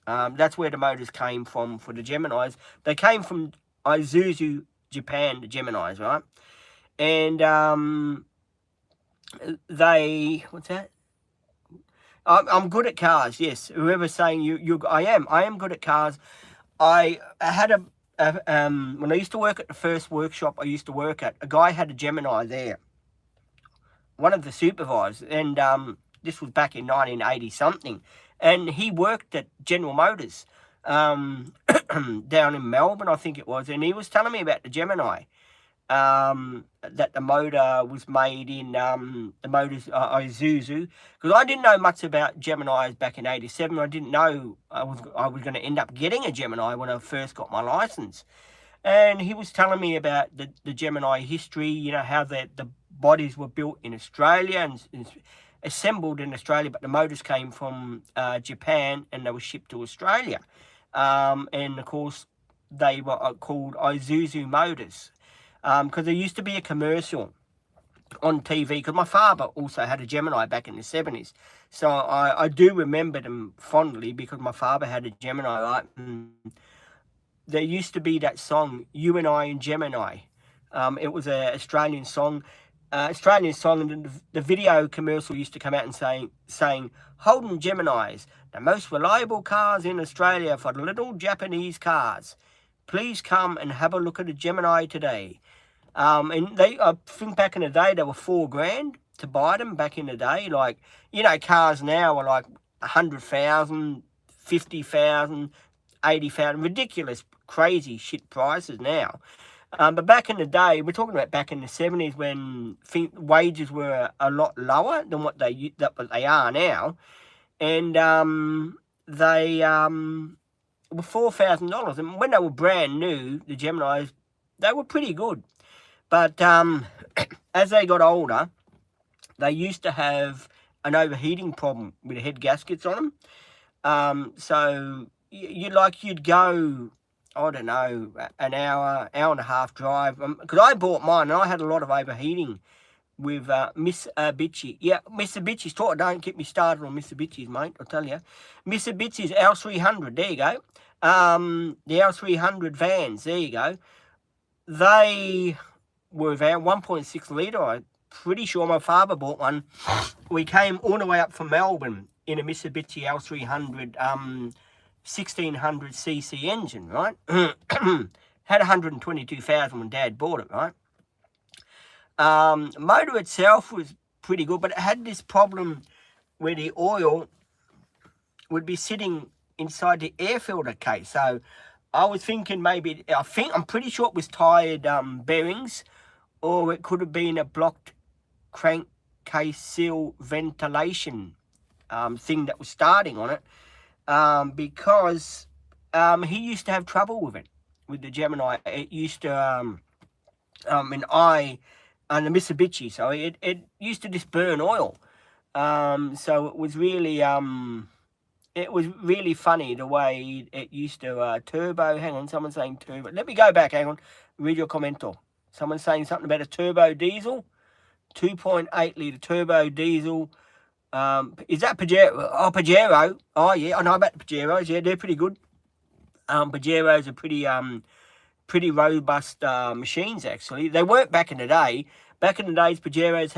That's where the motors came from for the Geminis. They came from Isuzu, Japan, the Geminis, right? And what's that? I'm good at cars, yes. Whoever's saying I am good at cars. I had when I used to work at the first workshop I used to work at, a guy had a Gemini there. one of the supervisors, and this was back in 1980 something, and he worked at General Motors down in Melbourne, I think it was, and he was telling me about the Gemini. That the motor was made in the motors Isuzu, because I didn't know much about Geminis back in '87. I didn't know I was going to end up getting a Gemini when I first got my license. And he was telling me about the Gemini history, you know, how the bodies were built in Australia and assembled in Australia, but the motors came from Japan and they were shipped to Australia. And of course, they were called Isuzu motors. Because there used to be a commercial on TV, because my father also had a Gemini back in the 70s. So I do remember them fondly, because my father had a Gemini, right? And there used to be that song, You and I and Gemini. It was an Australian song. And the video commercial used to come out and saying, Holden Geminis, the most reliable cars in Australia for the little Japanese cars. Please come and have a look at a Gemini today. And I think back in the day, they were $4,000 to buy them back in the day. Like, you know, cars now are like 100,000, 50,000, 80,000, ridiculous, crazy shit prices now. But back in the day, we're talking about back in the 70s when wages were a lot lower than what they are now. And they were $4,000. And when they were brand new, the Geminis, they were pretty good. But as they got older, they used to have an overheating problem with the head gaskets on them. So you'd go, I don't know, an hour and a half drive. Because I bought mine and I had a lot of overheating with Mitsubishi. Yeah, Mitsubishi's taught. Don't get me started on Mitsubishi's, mate, I'll tell you. Mitsubishi's L300, there you go. The L300 vans, there you go. They were about 1.6 litre. I'm pretty sure my father bought one. We came all the way up from Melbourne in a Mitsubishi L300 1600cc engine, right? Had 122,000 when Dad bought it, right? Motor itself was pretty good, but it had this problem where the oil would be sitting inside the air filter case. So I was thinking I'm pretty sure it was tired bearings, or it could have been a blocked crankcase seal ventilation thing that was starting on it, because he used to have trouble with it, with the Gemini. It used to, and the Mitsubishi, so it used to just burn oil. So it was really funny the way it used to turbo. Hang on, someone's saying turbo. Let me go back, hang on, read your commenter. Someone's saying something about a turbo diesel, 2.8 litre turbo diesel. Is that Pajero? Oh, Pajero. Oh, yeah, I know about the Pajeros. Yeah, they're pretty good. Pajeros are pretty robust machines, actually. They weren't back in the day. Back in the days, Pajeros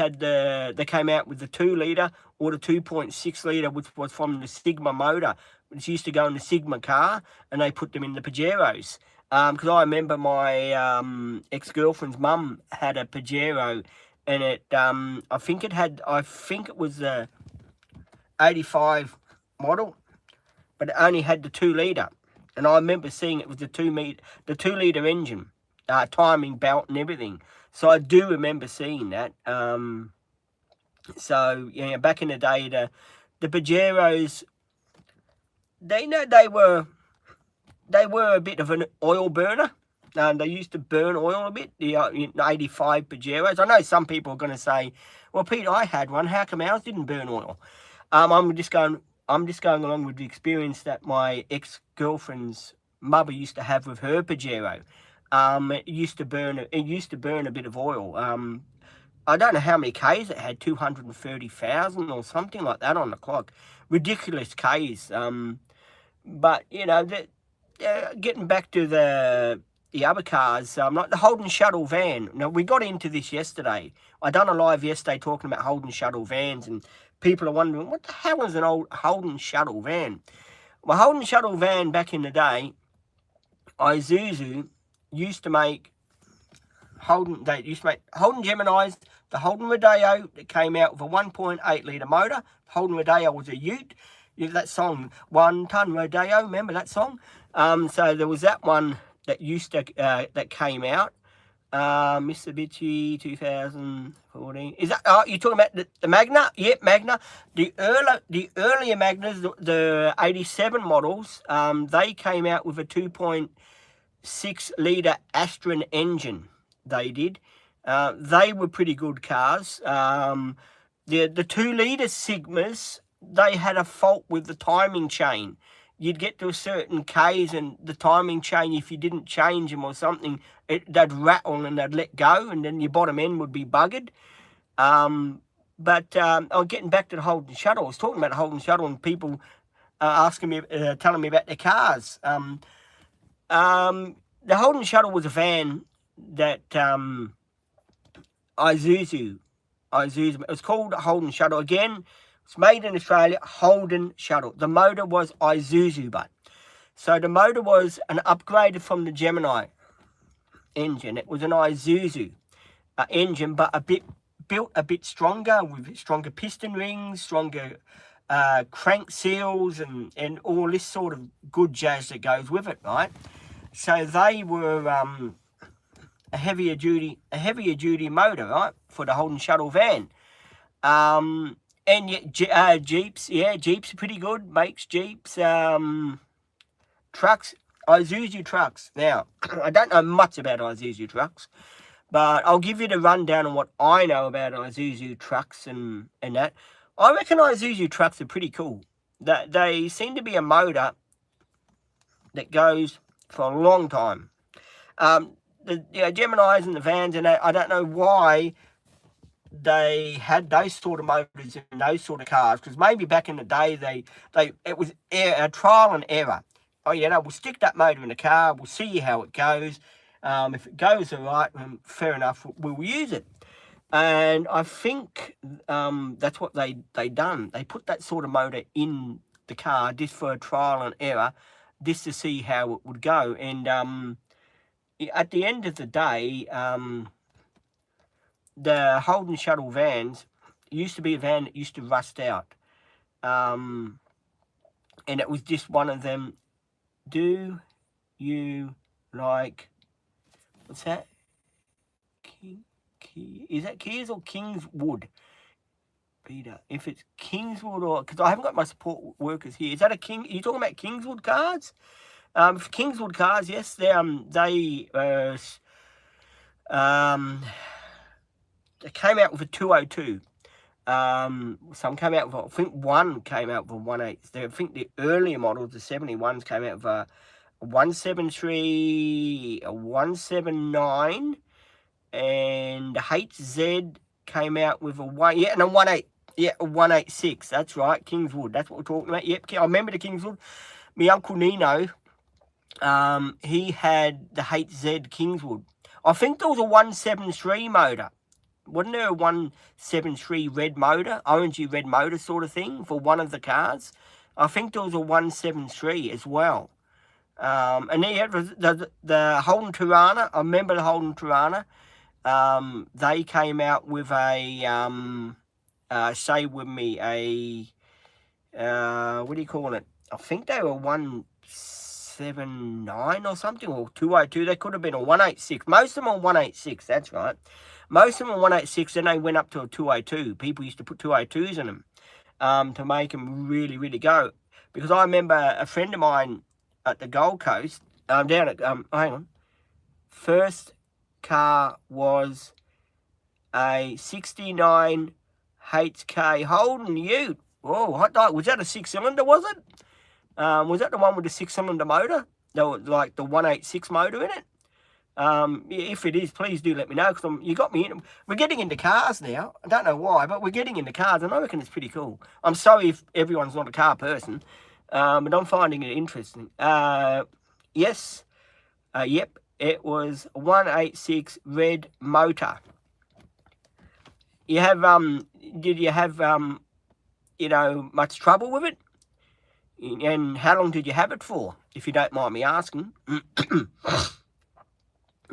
they came out with the 2 litre or the 2.6 litre, which was from the Sigma motor, which used to go in the Sigma car, and they put them in the Pajeros. Because I remember my ex-girlfriend's mum had a Pajero, and I think it was the 85 model, but it only had the 2 litre. And I remember seeing it was the 2 litre engine, timing belt and everything. So I do remember seeing that. So yeah, back in the day, the Pajeros, they were a bit of an oil burner. They used to burn oil a bit, the 85 Pajeros. I know some people are going to say, well, Pete, I had one. How come ours didn't burn oil? I'm just going along with the experience that my ex-girlfriend's mother used to have with her Pajero. It used to burn a bit of oil. I don't know how many Ks it had, 230,000 or something like that on the clock. Ridiculous Ks. But, you know, getting back to the other cars, like the Holden shuttle van. Now, we got into this yesterday. I done a live yesterday talking about Holden shuttle vans, and people are wondering, what the hell is an old Holden shuttle van? Well, Holden shuttle van back in the day, Isuzu used to make Holden, they used to make Holden Geminis, the Holden Rodeo that came out with a 1.8 litre motor. Holden Rodeo was a ute. That song, 1 Ton Rodeo, remember that song? So there was that one that that came out. Mitsubishi 2014. Is that, oh, you're talking about the Magna? Yep, Magna. The earlier Magnas, the 87 models, they came out with a 2.6 litre Astron engine. They did. They were pretty good cars. The 2 litre Sigmas, they had a fault with the timing chain. You'd get to a certain Ks and the timing chain, if you didn't change them or something, they'd rattle and they'd let go, and then your bottom end would be buggered. But I'm getting back to the Holden Shuttle. I was talking about the Holden Shuttle and people asking me, telling me about their cars. The Holden Shuttle was a van that Isuzu. It was called Holden Shuttle. Again, it's made in Australia, Holden Shuttle. The motor was Isuzu, but. So the motor was an upgrade from the Gemini engine. It was an Isuzu engine, but built a bit stronger, with stronger piston rings, stronger crank seals, and all this sort of good jazz that goes with it, right? So they were a heavier duty motor, right, for the Holden Shuttle van. And yet, Jeeps, Jeeps are pretty good. Makes Jeeps, trucks, Isuzu trucks. Now, I don't know much about Isuzu trucks, but I'll give you the rundown on what I know about Isuzu trucks and that. I reckon Isuzu trucks are pretty cool. They seem to be a motor that goes for a long time. The Geminis and the vans and that, I don't know why they had those sort of motors in those sort of cars, because maybe back in the day it was a trial and error. Oh, we'll stick that motor in the car, we'll see how it goes. If it goes all right, fair enough, we'll use it. And I think that's what they done. They put that sort of motor in the car just for a trial and error, just to see how it would go. And at the end of the day, the Holden Shuttle vans used to be a van that used to rust out. And it was just one of them. Do you like, what's that? Is that Kiers or Kingswood? Peter, if it's Kingswood or, because I haven't got my support workers here. Is that are you talking about Kingswood cars? For Kingswood cars, yes, they came out with a 202. Some came out with, I think one came out with a 1.8. I think the earlier models, the 71s, came out with a 173, a 179, and the HZ came out with a 1.8. Yeah, a 186. That's right, Kingswood. That's what we're talking about. Yep, I remember the Kingswood. My Uncle Nino, he had the HZ Kingswood. I think there was a 173 motor. Wasn't there a 173 red motor, orangey red motor sort of thing for one of the cars? I think there was a 173 as well. And then you had the Holden Tirana. I remember the Holden Tirana. They came out with a, say with me, what do you call it? I think they were 179 or something, or 202. They could have been a 186. Most of them are 186, that's right. Most of them are 186, then they went up to a 202. People used to put 202s in them to make them really, really go. Because I remember a friend of mine at the Gold Coast, down at, hang on, first car was a 69 HK Holden Ute. Oh, hot dog. Was that a 6-cylinder, was it? Was that the one with the 6-cylinder motor? Like the 186 motor in it? If it is, please do let me know, because you got me in. We're getting into cars now. I don't know why, but we're getting into cars, and I reckon it's pretty cool. I'm sorry if everyone's not a car person, but I'm finding it interesting. Yes, yep, it was a 186 red motor. You have did you have much trouble with it? And how long did you have it for, if you don't mind me asking?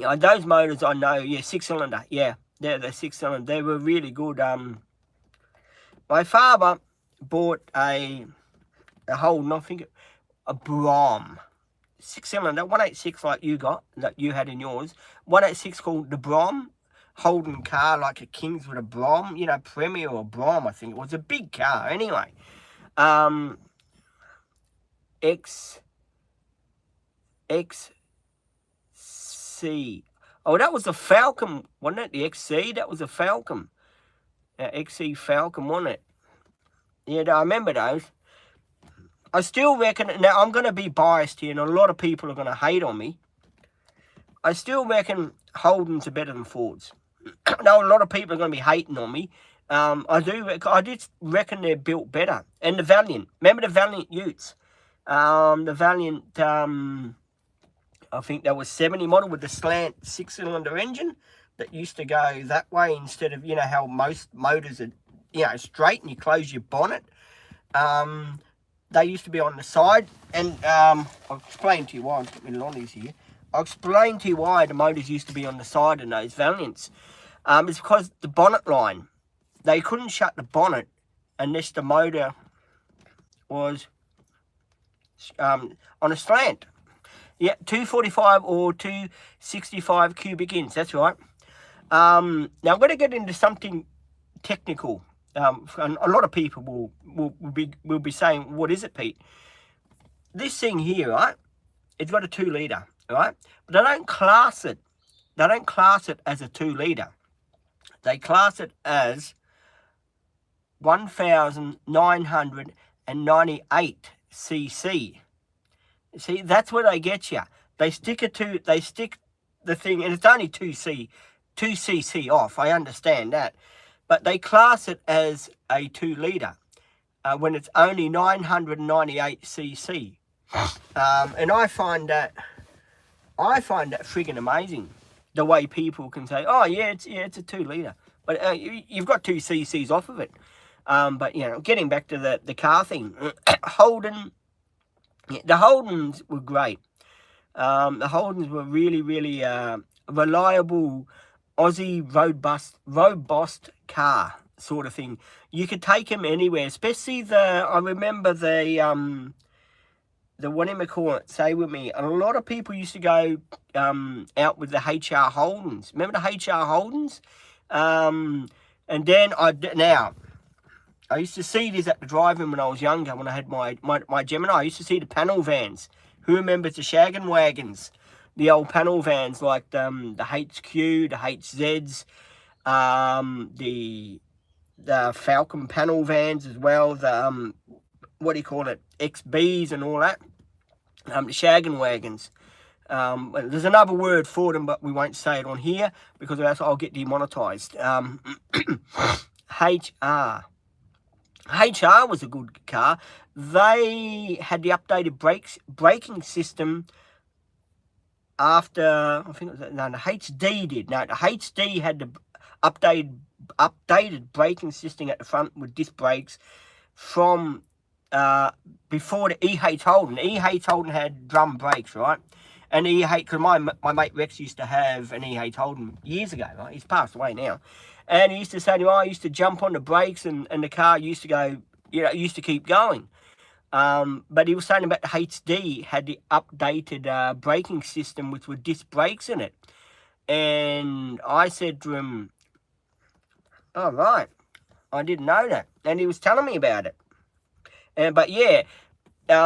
Yeah, those motors I know, yeah, 6-cylinder, yeah, they're the 6-cylinder. They were really good. My father bought a Holden, I think, a Brom 6-cylinder, 186 like you got, that you had in yours. 186 called the Brom. Holden car, like a Kingswood, a Brom, you know, Premier or Brom, I think. It was a big car, anyway. XC. Oh, that was a Falcon, wasn't it? The XC, that was a Falcon. XC Falcon, wasn't it? Yeah, I remember those. I still reckon, now I'm going to be biased here, and a lot of people are going to hate on me. I still reckon Holdens are better than Fords. Now, a lot of people are going to be hating on me. I did reckon they're built better. And the Valiant. Remember the Valiant Utes? The Valiant, I think that was 70 model with the slant 6-cylinder engine that used to go that way instead of, you know, how most motors are, you know, straight and you close your bonnet. They used to be on the side. And I'll explain to you why. I'll put my lollies here. I'll explain to you why the motors used to be on the side in those Valiants. It's because the bonnet line, they couldn't shut the bonnet unless the motor was on a slant. Yeah, 245 or 265 cubic inch, that's right. Now I'm going to get into something technical. And a lot of people will be saying, what is it, Pete? This thing here, right, it's got a 2-litre, right? But they don't class it as a 2-litre. They class it as 1,998 cc. See, that's where they get you. They stick the thing, and it's only 2cc off. I understand that, but they class it as a 2-litre when it's only 998 cc. And I find that friggin' amazing. The way people can say, oh yeah, it's a 2-litre, but you've got 2 cc's off of it. But you know, getting back to the car thing, Holden, yeah, the Holdens were great. The Holdens were really reliable Aussie robust car sort of thing. You could take them anywhere, especially I remember the what do you call it? Say with me. A lot of people used to go out with the HR Holdens. Remember the HR Holdens? And then I used to see these at the drive-in when I was younger, when I had my Gemini. I used to see the panel vans. Who remembers the shaggin' wagons? The old panel vans like the HQ, the HZs, the Falcon panel vans as well. The what do you call it? XBs and all that. The shaggin' wagons. There's another word for them, but we won't say it on here because else I'll get demonetized. HR. HR was a good car. They had the updated braking system after, I think it was, no, the HD did. No, the HD had the updated braking system at the front with disc brakes from before the E-H Holden. E-H Holden had drum brakes, right? And E-H, because my mate Rex used to have an E-H Holden years ago, right? He's passed away now. And he used to say to me, I used to jump on the brakes and the car used to go, you know, used to keep going. But he was saying about the HD had the updated braking system which with disc brakes in it. And I said to him, oh, right, I didn't know that. And he was telling me about it. But yeah,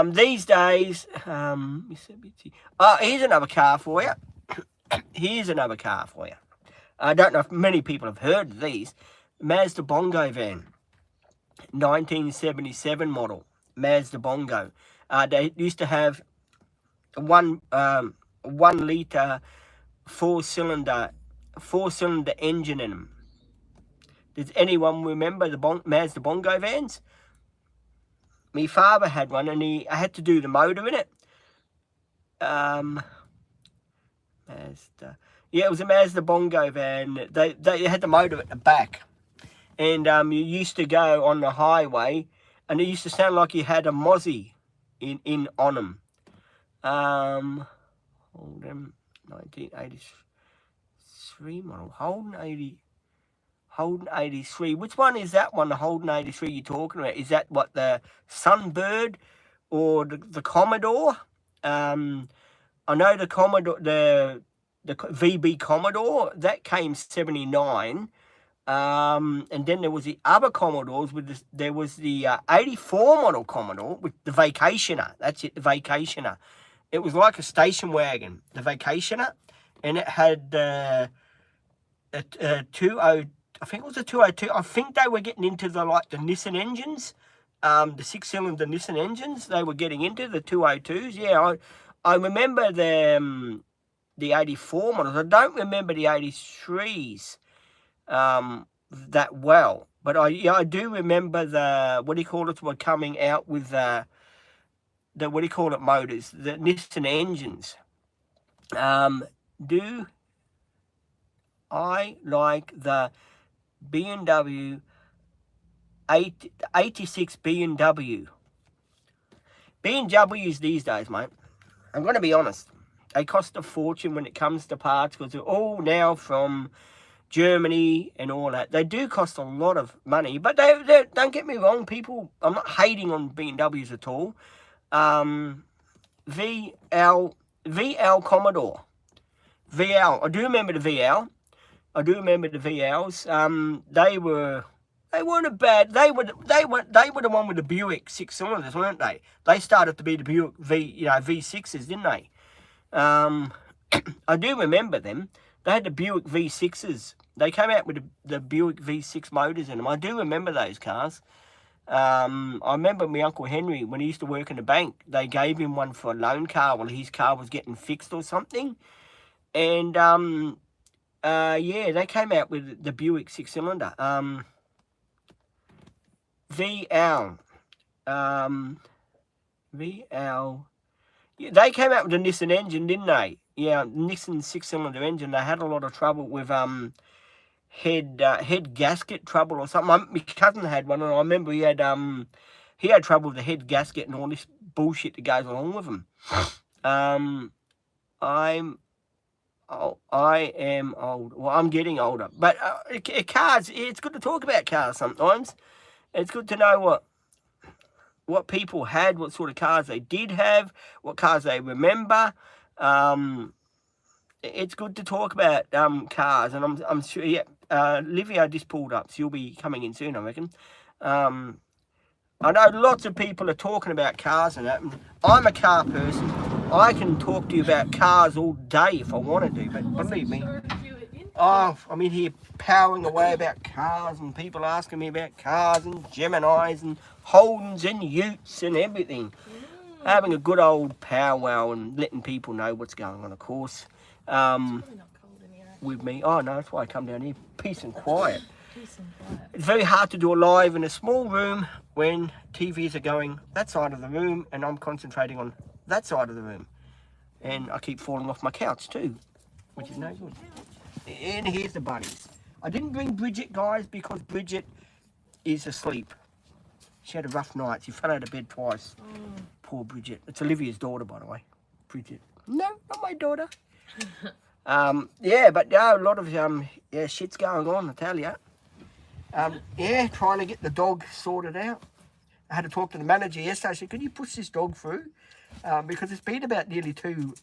these days, here's another car for you. Here's another car for you. I don't know if many people have heard of these. Mazda Bongo van, 1977 model, Mazda Bongo. They used to have a 1 litre 4-cylinder engine in them. Does anyone remember the Mazda Bongo vans? My father had one, and I had to do the motor in it. Mazda. Yeah, it was a Mazda Bongo van. They had the motor at the back. And you used to go on the highway, and it used to sound like you had a Mozzie on them. Hold on, 1980s. 83 model. Holden 83. Which one is that one, the Holden 83 you're talking about? Is that what, the Sunbird or the Commodore? I know the Commodore, the VB Commodore, that came 79. And then there was the other Commodores there was the 84 model Commodore with the Vacationer. That's it, the Vacationer. It was like a station wagon, the Vacationer, and it had a 20. I think it was a 202. I think they were getting into the Nissan engines, the 6-cylinder Nissan engines. They were getting into the 202s. Yeah, I remember the 84 models. I don't remember the 83s that well, but I do remember the were coming out with the motors, the Nissan engines. Do I like the B&W 86 B&W? B&Ws these days, mate, I'm going to be honest, they cost a fortune when it comes to parts, because they're all now from Germany and all that. They do cost a lot of money, but they don't get me wrong, people. I'm not hating on B&Ws at all. VL Commodore. VL. I do remember the VL. I do remember the VLs. They weren't bad. They were the one with the Buick 6-cylinders, weren't they? They started to be the Buick V6s, didn't they? I do remember them. They had the Buick V6s. They came out with the Buick V6 motors in them. I do remember those cars. I remember my Uncle Henry, when he used to work in the bank, they gave him one for a loan car while his car was getting fixed or something. And, yeah, they came out with the Buick 6-cylinder. VL. VL. Yeah, they came out with a Nissan engine, didn't they? Yeah, Nissan 6-cylinder engine. They had a lot of trouble with head gasket trouble or something. My cousin had one, and I remember he had trouble with the head gasket and all this bullshit that goes along with them. I am old. Well, I'm getting older, but cars. It's good to talk about cars sometimes. It's good to know what people had, what sort of cars they did have, what cars they remember. It's good to talk about cars, and I'm sure. Yeah, Livia just pulled up. She'll be coming in soon, I reckon. I know lots of people are talking about cars and that. And I'm a car person. I can talk to you about cars all day if I want to do, but believe me, I'm in here powering away about cars, and people asking me about cars and Geminis and Holdens and Utes and everything. Having a good old powwow and letting people know what's going on, of course. It's really not cold in here, With me. Oh, no, that's why I come down here. Peace and quiet. Peace and quiet. It's very hard to do a live in a small room when TVs are going that side of the room and I'm concentrating on that side of the room. And I keep falling off my couch too, which is no good. And here's the bunnies. I didn't bring Bridget, guys, because Bridget is asleep. She had a rough night. She fell out of bed twice. Poor Bridget. It's Olivia's daughter, by the way. Bridget. No, not my daughter. Yeah, but a lot of shit's going on, I tell you. Yeah, trying to get the dog sorted out. I had to talk to the manager yesterday. I said, "Could you push this dog through? Because it's been about nearly two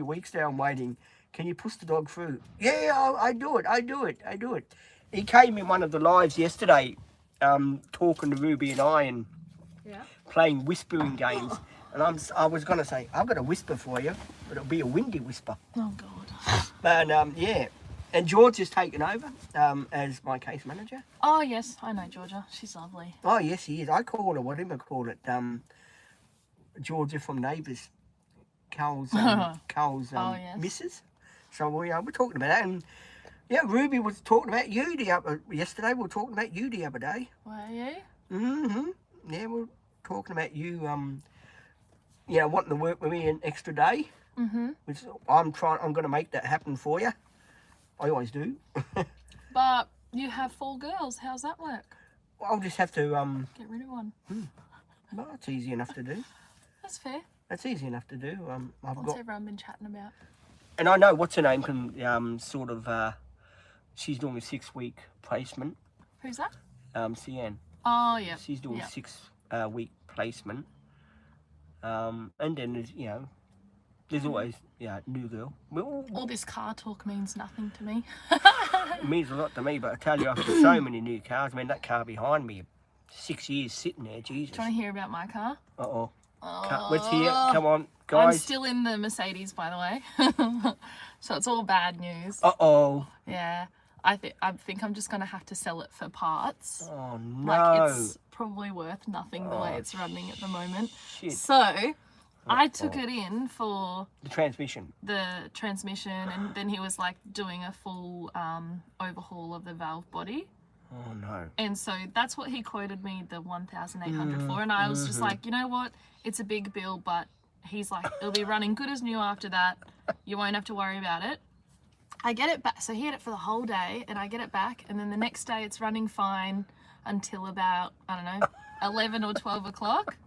weeks now I'm waiting. Can you push the dog through?" Yeah, I do it. He came in one of the lives yesterday, talking to Ruby and I and playing whispering games. And I was going to say, I've got a whisper for you, but it'll be a windy whisper. Oh, God. But, yeah. And George has taken over as my case manager. Oh, yes. I know Georgia. She's lovely. Oh, yes, he is. I call her, whatever I call it, Georgia from Neighbours. Carl's yes. missus. So we're talking about that. And, yeah, Ruby was talking about you yesterday. We were talking about you the other day. Were you? Mm-hmm. Yeah, we were talking about you, wanting to work with me an extra day. Mm-hmm. Which I'm going to make that happen for you. I always do. But you have 4 girls. How's that work? Well, I'll just have to... Get rid of one. Well, that's easy enough to do. That's fair. That's easy enough to do. What's everyone been chatting about? And I know what's her name can sort of she's doing a 6-week placement. Who's that? Cian. Oh, yeah. She's doing yeah. a 6-week placement. And then there's, you know, there's always, new girl. All this car talk means nothing to me. It means a lot to me, but I tell you, I've got so many new cars. I mean, that car behind me, 6 years sitting there, Jesus. Do you want to hear about my car? Uh-oh. Let's hear. Come on, guys. I'm still in the Mercedes, by the way. So it's all bad news. Uh-oh. Yeah. I think I'm just going to have to sell it for parts. Oh, no. Like, it's probably worth nothing the way it's running at the moment. Shit. So, I took it in for... The transmission. And then he was, like, doing a full overhaul of the valve body. Oh, no. And so that's what he quoted me the $1,800 for. And I was just like, you know what? It's a big bill, but he's like, it'll be running good as new after that. You won't have to worry about it. I get it back. So he had it for the whole day and I get it back. And then the next day it's running fine until about, I don't know, 11 or 12 o'clock.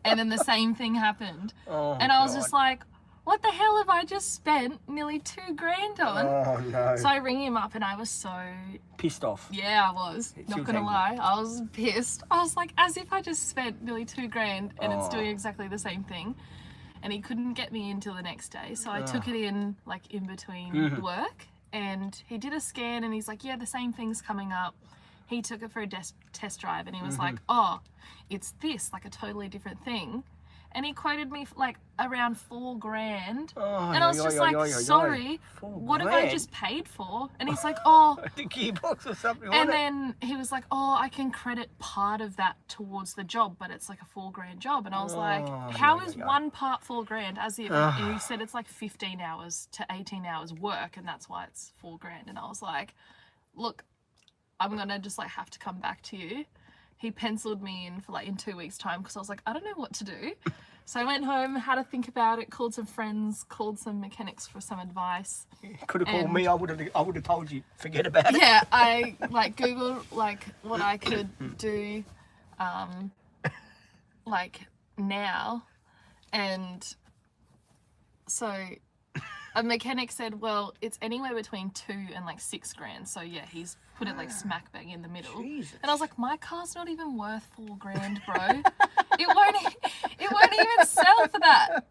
And then the same thing happened. Oh, and I was God. just like, what the hell have I just spent nearly $2,000 on? Oh, no. So I ring him up and I was so... Pissed off. Yeah, I was. Not gonna angry. lie. I was pissed. I was like, as if I just spent nearly $2,000 and it's doing exactly the same thing. And he couldn't get me in till the next day. So I took it in, like, in between work. And he did a scan and he's like, yeah, the same thing's coming up. He took it for a test drive and he was like, oh, it's this, like a totally different thing. And he quoted me like around $4,000. Oh, and I was just like, sorry, what have I just paid for? And he's like, oh. The gearbox or something. And then he was like, oh, I can credit part of that towards the job, but it's like a $4,000 job. And I was like, how is one part $4,000? As if, and he said it's like 15 hours to 18 hours work, and that's why it's $4,000. And I was like, look, I'm gonna just like have to come back to you. He penciled me in for like in 2 weeks' time because I was like, I don't know what to do. So I went home, had to think about it, called some friends, called some mechanics for some advice. Could have called me. I would have told you, forget about it. Yeah, I like Googled like what I could do, like now, and so a mechanic said, well, it's anywhere between $2,000 and like $6,000. So yeah, he's put it like smack bang in the middle. Jesus. And I was like, my car's not even worth $4,000, bro. It won't even sell for that.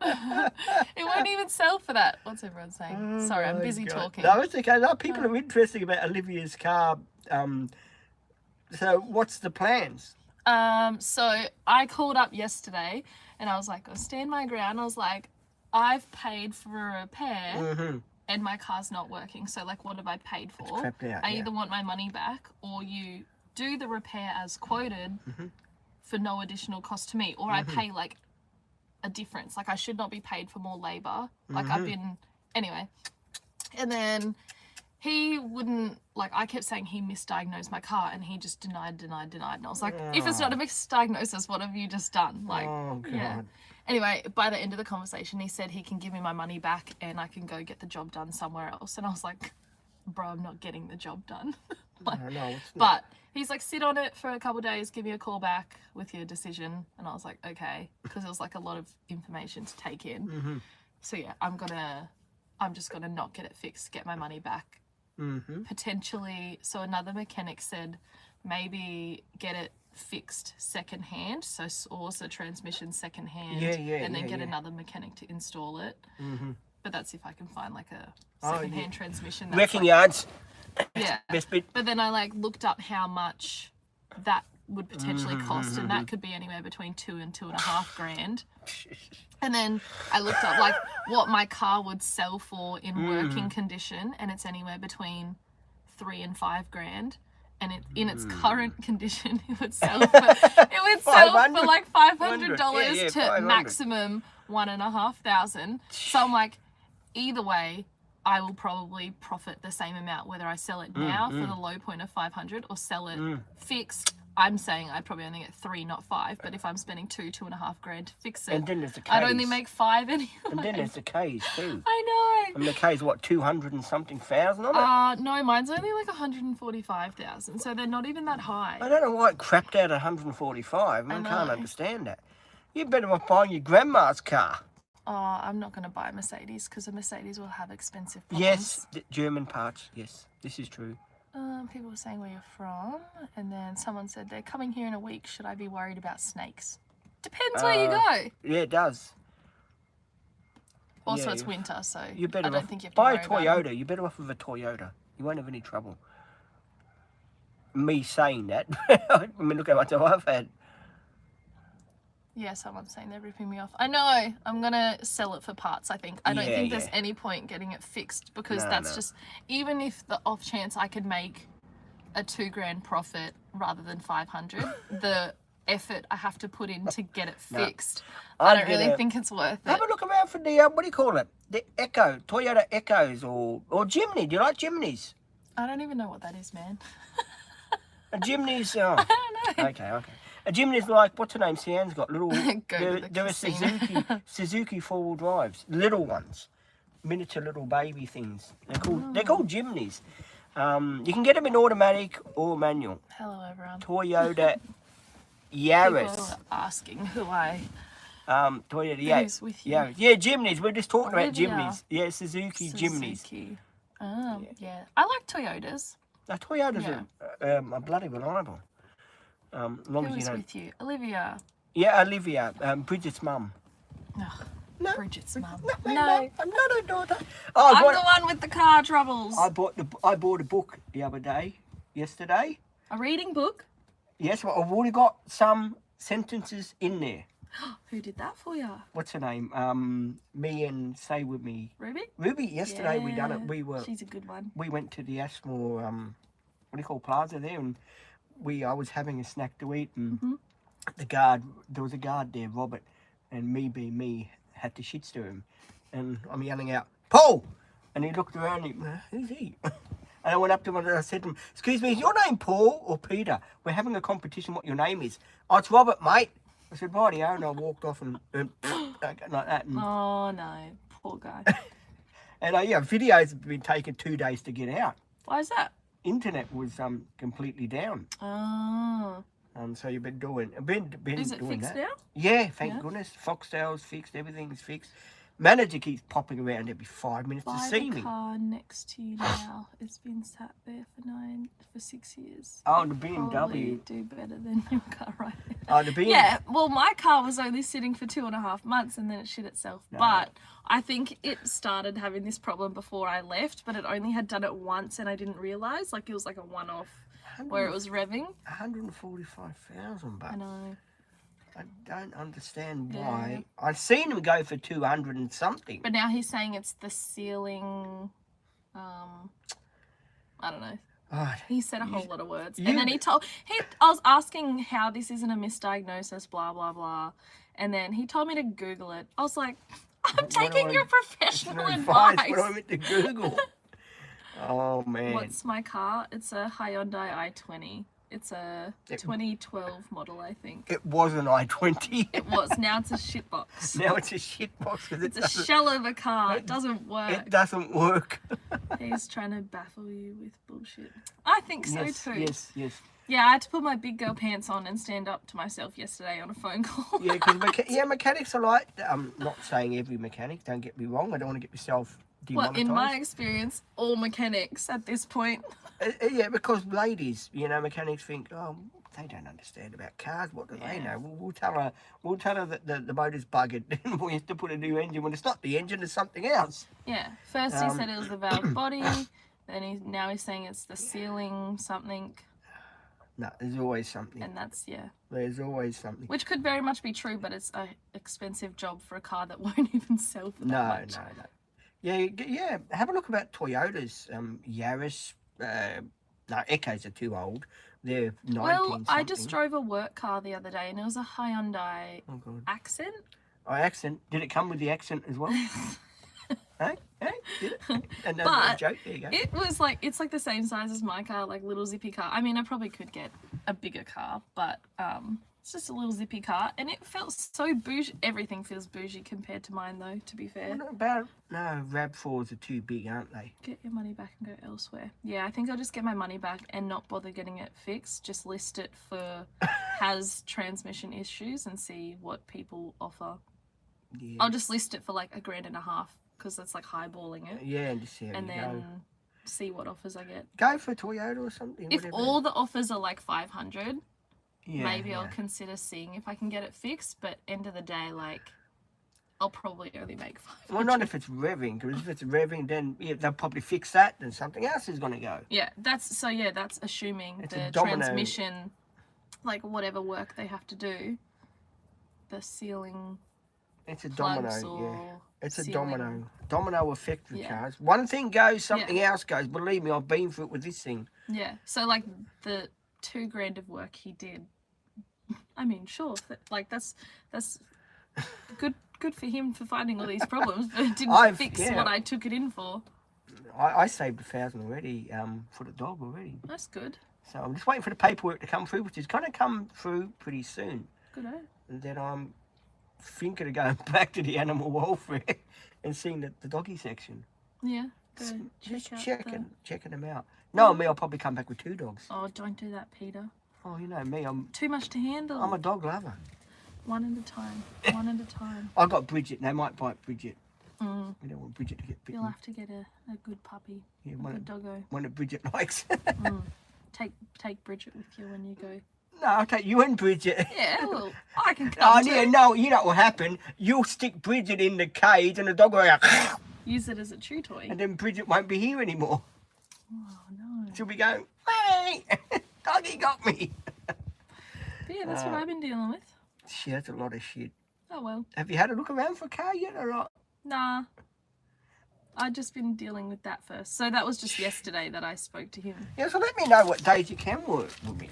It won't even sell for that. What's everyone saying? Oh, sorry, I'm busy talking. No, it's okay. No, people are interested about Olivia's car. So what's the plans? So I called up yesterday and I was like, I'll stand my ground. I was like, I've paid for a repair and my car's not working. So like, what have I paid for? Crapped out, I either want my money back or you do the repair as quoted for no additional cost to me, or I pay like a difference. Like I should not be paid for more labor. Like I've been, anyway. And then he wouldn't, like I kept saying he misdiagnosed my car and he just denied. And I was like, if it's not a misdiagnosis, what have you just done? Like, Oh, God. yeah. Anyway, by the end of the conversation, he said he can give me my money back and I can go get the job done somewhere else. And I was like, bro, I'm not getting the job done. Like, No, it's not. but he's like, sit on it for a couple of days, give me a call back with your decision. And I was like, okay, because it was like a lot of information to take in. So yeah, I'm just gonna not get it fixed, get my money back. Potentially, so another mechanic said maybe get it fixed secondhand, so source a transmission secondhand, and then get another mechanic to install it. But that's if I can find like a secondhand transmission. That's Wrecking like, yards. yeah. Best bit. But then I like looked up how much that would potentially cost, and that could be anywhere between $2,000 and $2,500. And then I looked up like what my car would sell for in working condition, and it's anywhere between $3,000 and $5,000. And in its current condition, it would sell for like $500 to 500. maximum $1,500. So I'm like, either way, I will probably profit the same amount whether I sell it now for the low point of 500 or sell it fixed. I'm saying I'd probably only get 3, not 5. But if I'm spending $2,500 to fix it, And then there's the I'd only Ks. make 5 anyway. And then there's the K's too. I know. I mean, the K's what, 200 and something thousand on it? No, mine's only like 145,000, so they're not even that high. I don't know why it crapped out at 145. I know. can't understand that. You're better off buying your grandma's car. Oh, I'm not going to buy a Mercedes because a Mercedes will have expensive problems. Yes, the German parts. Yes, this is true. People were saying where you're from, and then someone said they're coming here in a week. Should I be worried about snakes? Depends where you go. Yeah, it does. Also, Yeah, it's winter, so you're better I don't off. think you have to Buy a worry about them. Toyota. You're better off with a Toyota. You won't have any trouble. Me saying that, I mean, look how much I've had. Yeah, someone's saying they're ripping me off. I know. I'm going to sell it for parts, I think. I don't think there's any point getting it fixed because just, even if the off chance I could make a $2,000 profit rather than 500, the effort I have to put in to get it fixed, I don't really think it's worth it. Have a look around for the, what do you call it? The Echo, Toyota Echoes or Jimny. Do you like Jimnys? I don't even know what that is, man. A Jimny's, I don't know. Okay. A Jimny's like, what's her name? Sian's got little, they're a Suzuki four-wheel drives, little ones, miniature little baby things. They're called Jimnys. You can get them in automatic or manual. Hello, everyone. Toyota Yaris. People are asking who I... Toyota Yaris. Who's with you? Yeah, Jimnys. We're just talking about Olivia. Jimnys. Yeah, Suzuki Jimnys. Yeah. I like Toyotas. Now, Toyotas are bloody reliable. Long Who as you is don't... with you? Olivia. Yeah, Olivia, Bridget's mum. Ugh, No, Bridget's mum. No, No. I'm not her daughter. I'm the one with the car troubles. I bought a book the other day, yesterday. A reading book? Yes, well, I've already got some sentences in there. Who did that for you? What's her name? Me and Stay With Me. Ruby? Ruby, yesterday we done it. She's a good one. We went to the Ashmore, what do you call Plaza there, and I was having a snack to eat, and there was a guard there, Robert, and me being me, had to shit stir him, and I'm yelling out, Paul! And he looked around and who's he? And I went up to him and I said to him, excuse me, is your name Paul or Peter? We're having a competition what your name is. Oh, it's Robert, mate. I said, rightio, and I walked off and like that. And, oh, no. Poor guy. and videos have been taken 2 days to get out. Why is that? Internet was completely down. Oh. So you've been doing... Is it doing fixed that. now? Yeah, thank goodness. Foxtail's fixed, everything's fixed. Manager keeps popping around every 5 minutes to see me. Buy the car next to you now. It's been sat there for 6 years. Oh, the BMW. Probably do better than your car right now. Oh, the BMW. Yeah, well, my car was only sitting for 2.5 months and then it shit itself. No. But I think it started having this problem before I left, but it only had done it once and I didn't realise. Like, it was like a one-off where it was revving. 145,000 bucks. I know. I don't understand why. I've seen him go for 200 and something. But now he's saying it's the ceiling, I don't know. Oh, he said a whole lot of words. And then I was asking how this isn't a misdiagnosis, blah, blah, blah. And then he told me to Google it. I was like, I'm taking your professional advice. What do I meant to Google? Oh, man. What's my car? It's a Hyundai i20. It's a 2012 model, I think. It was an i20. It was. Now it's a shitbox. Now it's a shitbox. It's a shell of a car. It doesn't work. It doesn't work. He's trying to baffle you with bullshit. I think so too. Yes. Yeah, I had to put my big girl pants on and stand up to myself yesterday on a phone call. Yeah, because mechanics are like... I'm not saying every mechanic, don't get me wrong. I don't want to get myself demonetized. Well, in my experience, all mechanics at this point... Yeah, because ladies, mechanics think, oh, they don't understand about cars. What do they know? We'll tell her that the motor's buggered and we have to put a new engine when it's not the engine, it's something else. Yeah. First he said it was the valve body. Then now he's saying it's the ceiling something. No, there's always something. And that's, There's always something. Which could very much be true, but it's an expensive job for a car that won't even sell for that much. No. Yeah. Have a look about Toyotas, Yaris. No, Echoes are too old. They're 19 Well, I just drove a work car the other day and it was a Hyundai Accent. Oh, Accent. Did it come with the Accent as well? Hey? Did it? But joke. There you go. It was like, it's like the same size as my car, like little zippy car. I mean, I probably could get a bigger car, but it's just a little zippy car and it felt so bougie. Everything feels bougie compared to mine though, to be fair. No, RAV4s are too big, aren't they? Get your money back and go elsewhere. Yeah, I think I'll just get my money back and not bother getting it fixed. Just list it for has transmission issues and see what people offer. Yeah. I'll just list it for like $1,500 because that's like highballing it. Yeah, and just see how and you then go. see what offers I get. Go for a Toyota or something. If whatever. all the offers are like 500, Yeah, maybe I'll yeah. consider seeing if I can get it fixed. But end of the day, like, I'll probably only make 500. Well, not if it's revving, because if it's revving, then they'll probably fix that, then something else is going to go. Yeah, that's assuming It's the a domino. transmission, like whatever work they have to do, the sealing It's a plugs domino, or yeah. It's a sealing. domino effect with Yeah. cars. One thing goes, something else goes. Believe me, I've been through it with this thing. Yeah, so like the $2,000 of work he did, I mean, sure, like that's good for him for finding all these problems, but it didn't fix what I took it in for. I saved $1,000 already for the dog already. That's good. So I'm just waiting for the paperwork to come through, which is going to come through pretty soon. Good, eh? And then I'm thinking of going back to the animal welfare and seeing the doggy section. Yeah, go Just check out checking them out. No, me, I'll probably come back with 2 dogs. Oh, don't do that, Peter. Oh, you know me, I'm Too much to handle. a dog lover. One at a time. One at a time. I got Bridget, and they might bite Bridget. Mm. We don't want Bridget to get bitten. You'll have to get a good puppy. Yeah, A good doggo. one that Bridget likes. Mm. Take Bridget with you when you go. No, I'll take you and Bridget. Yeah, well, I can come Oh, too. yeah, no, you know what will happen? You'll stick Bridget in the cage, and the dog will go, Use it as a chew toy. and then Bridget won't be here anymore. Oh, no. She'll be going, hey, doggy got me. But yeah, that's what I've been dealing with. Shit, that's a lot of shit. Oh, well. Have you had a look around for a car yet or not? Nah. I've just been dealing with that first. So that was just yesterday that I spoke to him. Yeah, so let me know what days you can work with me.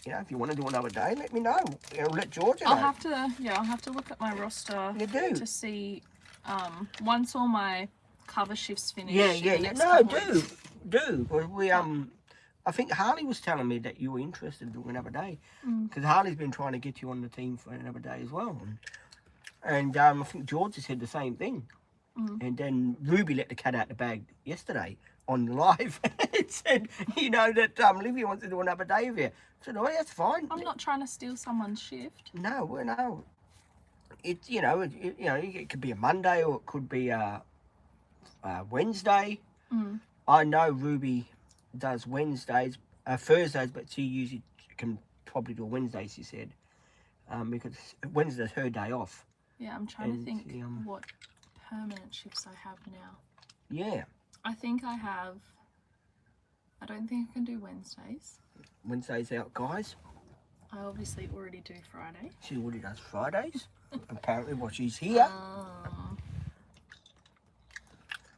You know, if you want to do another day, let me know. You know, let Georgia know. I'll have to look at my roster You do. to see once all my cover shifts finish. Yeah. in the next No, couple weeks. do. We I think Harley was telling me that you were interested in doing another day, because Harley's been trying to get you on the team for another day as well, and I think George said the same thing. And then Ruby let the cat out the bag yesterday on live. It said, you know, that Livia wants to do another day with you. I said, oh, that's fine. I'm not trying to steal someone's shift. No. It's it could be a Monday or it could be a Wednesday. I know Ruby does Wednesdays, Thursdays, but she usually can probably do a Wednesday, she said, because Wednesday's her day off. Yeah, I'm trying to think the, what permanent shifts I have now. Yeah. I don't think I can do Wednesdays. Wednesday's out, guys. I obviously already do Friday. She already does Fridays. Apparently, while she's here.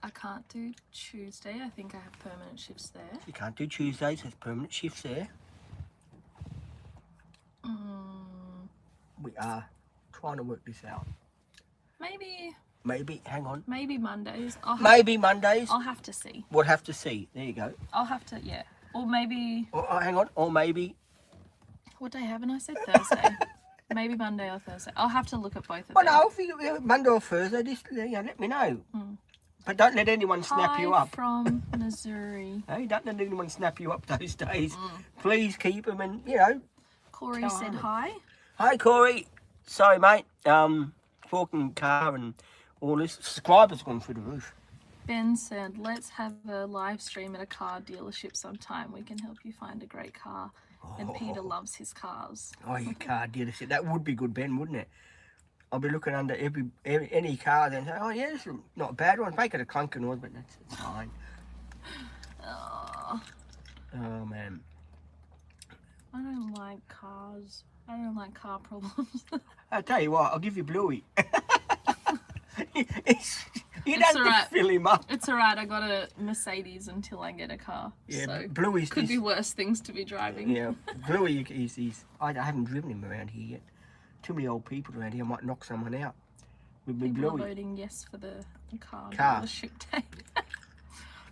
I can't do Tuesday. I think I have permanent shifts there. She can't do Tuesdays. There's permanent shifts there. We are trying to work this out. Maybe, hang on. Maybe Mondays. Maybe Mondays. I'll have to see. We'll have to see. There you go. I'll have to, yeah. Or maybe... Hang on. Or maybe... What day haven't I said? Thursday. Maybe Monday or Thursday. I'll have to look at both of them. Well, no, if you Monday or Thursday, just let me know. But don't let anyone snap you up. From Missouri. Hey, don't let anyone snap you up those days. Please keep them and, you know. Corey Tell said them. hi. Hi, Corey. Sorry, mate. Talking car and all this. Subscribers gone through the roof. Ben said, let's have a live stream at a car dealership sometime. We can help you find a great car. And Peter loves his cars. Oh, your car dealership. That would be good, Ben, wouldn't it? I'll be looking under any car then say, oh, yeah, this is not a bad one. Make it a clunking noise, but it's fine. Oh, Man. I don't like cars. I don't like car problems. I'll tell you what, I'll give you Bluey. You don't It's have alright. to fill him up. It's alright, I got a Mercedes until I get a car. Yeah, so Bluey's could be worse things to be driving. Yeah, Bluey, I haven't driven him around here yet. Too many old people around here. I might knock someone out with me People are Bluey. voting yes for the car Car. dealership day.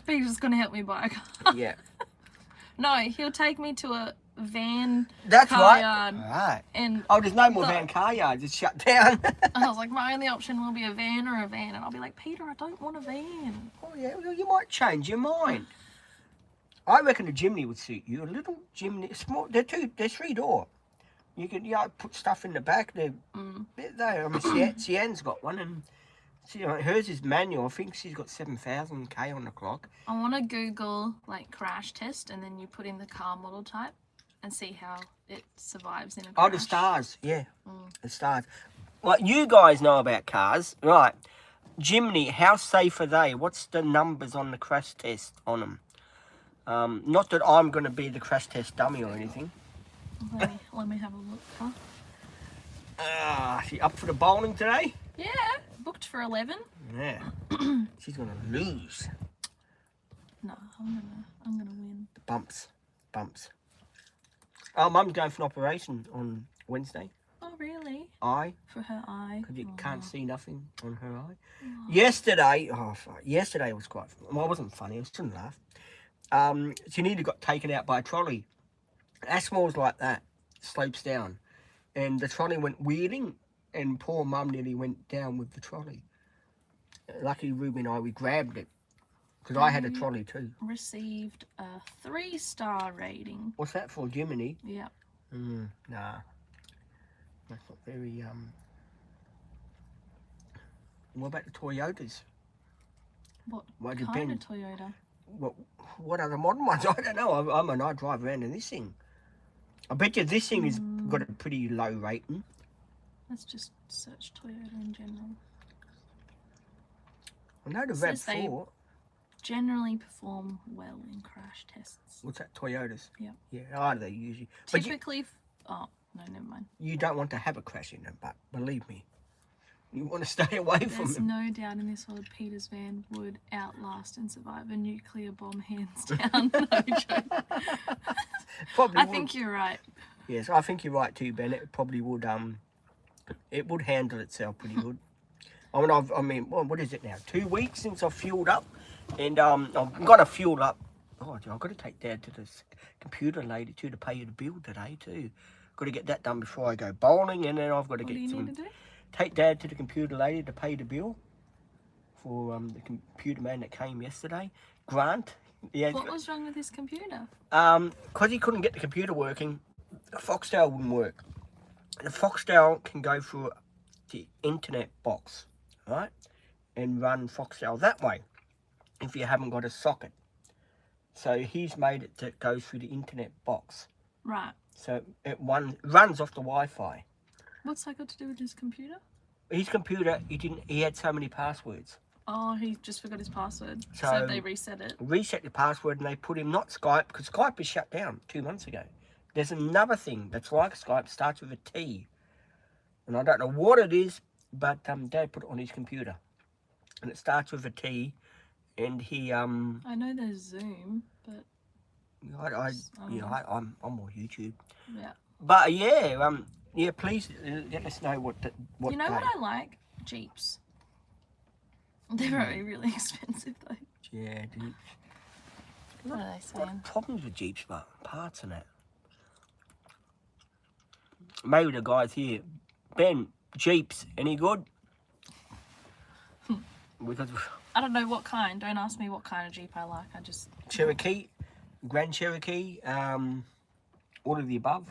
Peter's gonna help me buy a car. Yeah. No, he'll take me to a van That's car right. yard. Right. And Oh, there's no more No. van car yards. It's shut down. I was like, my only option will be a van or a van. And I'll be like, Peter, I don't want a van. Oh, yeah, well, you might change your mind. I reckon a chimney would suit you. A little chimney, small. They're 3-door. You can put stuff in the back. They're there. I mean, Cian's got one, and See, hers is manual. I think she's got 7,000 K on the clock. I want to Google like crash test, and then you put in the car model type and see how it survives in a crash. Oh, the stars, yeah, the stars. Well, you guys know about cars, right? Jimny, how safe are they? What's the numbers on the crash test on them? Not that I'm going to be the crash test dummy or anything. Let me have a look. Huh? She up for the bowling today? Yeah, booked for 11. Yeah. She's going to lose. No, I'm gonna win. The bumps. Oh, Mum's going for an operation on Wednesday. Oh, really? Eye. For her eye? Because you can't see nothing on her eye. Oh. Yesterday was quite, well, it wasn't funny, I shouldn't laugh. She nearly got taken out by a trolley. Asthma's like that, slopes down. And the trolley went wheeling, and poor Mum nearly went down with the trolley. Luckily, Ruby and we grabbed it. Because I had a trolley too. Received a 3-star rating. What's that for, Jiminy? Yeah. Nah. That's not very, What about the Toyotas? What kind of Toyota? What are the modern ones? I don't know. I drive around in this thing. I bet you this thing has got a pretty low rating. Let's just search Toyota in general. I know the RAV4. Generally perform well in crash tests. What's that? Toyotas? Yeah. Yeah, are they usually? Typically, oh, no, never mind. You don't want to have a crash in them, but believe me, you want to stay away from them. There's no doubt in this world Peter's van would outlast and survive a nuclear bomb, hands down. No joke. Probably I think you're right. Yes, I think you're right too, Ben. It probably would, it would handle itself pretty good. I mean, what is it now? 2 weeks since I've fueled up. And I've got to fuel up. Oh, I've got to take Dad to the computer lady too to pay you the bill today too. Got to get that done before I go bowling, and then I've got to take Dad to the computer lady to pay the bill for the computer man that came yesterday, Grant. Yeah. What was wrong with his computer? Because he couldn't get the computer working, the Foxtel wouldn't work. The Foxtel can go through the internet box, right, and run Foxtel that way. If you haven't got a socket. So he's made it to go through the internet box. Right. So it runs off the Wi-Fi. What's that got to do with his computer? His computer, he had so many passwords. Oh, he just forgot his password. So they reset it. Reset the password, and they put him, not Skype, because Skype was shut down 2 months ago. There's another thing that's like Skype, starts with a T. And I don't know what it is, but Dad put it on his computer. And it starts with a T. And he I know there's Zoom, but I'm more YouTube. Yeah. But yeah, please let us know what you know what I like? Jeeps. They're very really expensive though. Yeah, Jeeps. What are they saying? Problems with Jeeps, but parts and that. Maybe the guys here, Ben, Jeeps, any good? Because I don't know what kind. Don't ask me what kind of Jeep I like. I just... Cherokee, Grand Cherokee, all of the above.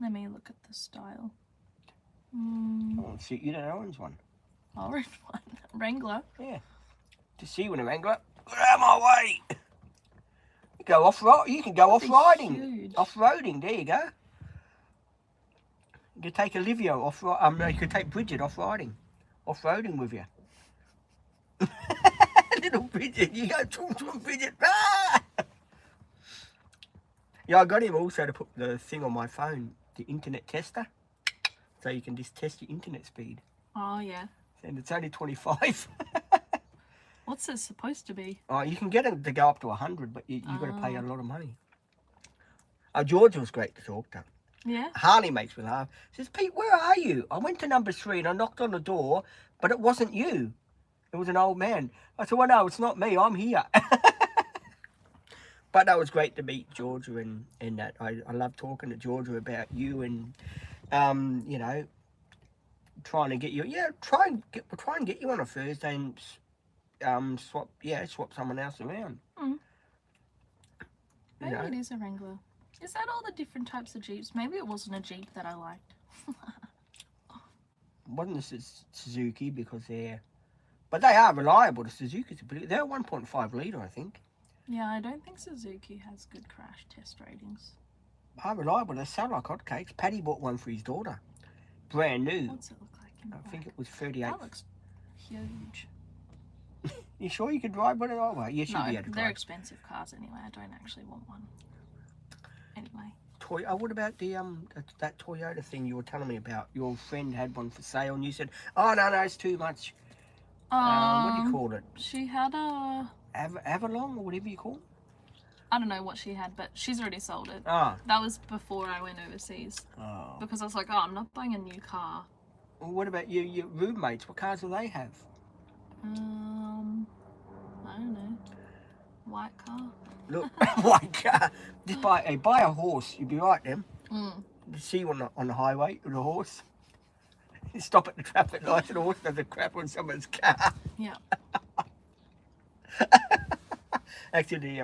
Let me look at the style. Oh, see, you don't know orange one. Orange one. Wrangler. Yeah. To see when a Wrangler. Get out of my way. You go off-road. You can go off-riding. Huge. Off-roading. There you go. You could take Olivia off-road. No, you could take Bridget off-riding. Off-roading with you. Little Bridget, you go to Bridget. Ah! Yeah, I got him also to put the thing on my phone, the internet tester, so you can just test your internet speed. Oh yeah. And it's only 25. What's it supposed to be? Oh, you can get it to go up to 100, but you got to pay a lot of money. George was great to talk to. Yeah. Harley makes me laugh. Says, Pete, where are you? I went to number 3 and I knocked on the door, but it wasn't you. It was an old man. I said, well, no, it's not me. I'm here. But that was great to meet Georgia and that. I love talking to Georgia about you and, you know, trying to get you. Yeah, try and get you on a Thursday and swap someone else around. Maybe it is a Wrangler. Is that all the different types of Jeeps? Maybe it wasn't a Jeep that I liked. Wasn't this a Suzuki because they're But they are reliable, the Suzuki's. They're 1.5 litre, I think. Yeah, I don't think Suzuki has good crash test ratings. Are reliable. They sell like hotcakes. Paddy bought one for his daughter. Brand new. What's it look like in the I back? think it was 38. That looks huge. You sure you could drive one? Oh, well, yes, you'll No, be able to they're drive. expensive cars anyway. I don't actually want one. Anyway. What about the that Toyota thing you were telling me about? Your friend had one for sale, and you said, "Oh no, it's too much." What do you call it? She had a... Avalon or whatever you call it? I don't know what she had, but she's already sold it. Ah. That was before I went overseas. Oh. Because I was like, oh, I'm not buying a new car. Well, what about your roommates? What cars do they have? I don't know. White car. Look, white car. Just buy a horse. You'd be right then. Mm. You see you on the highway with a horse. You stop at the traffic lights and the horse does a crap on someone's car. Yeah. Actually,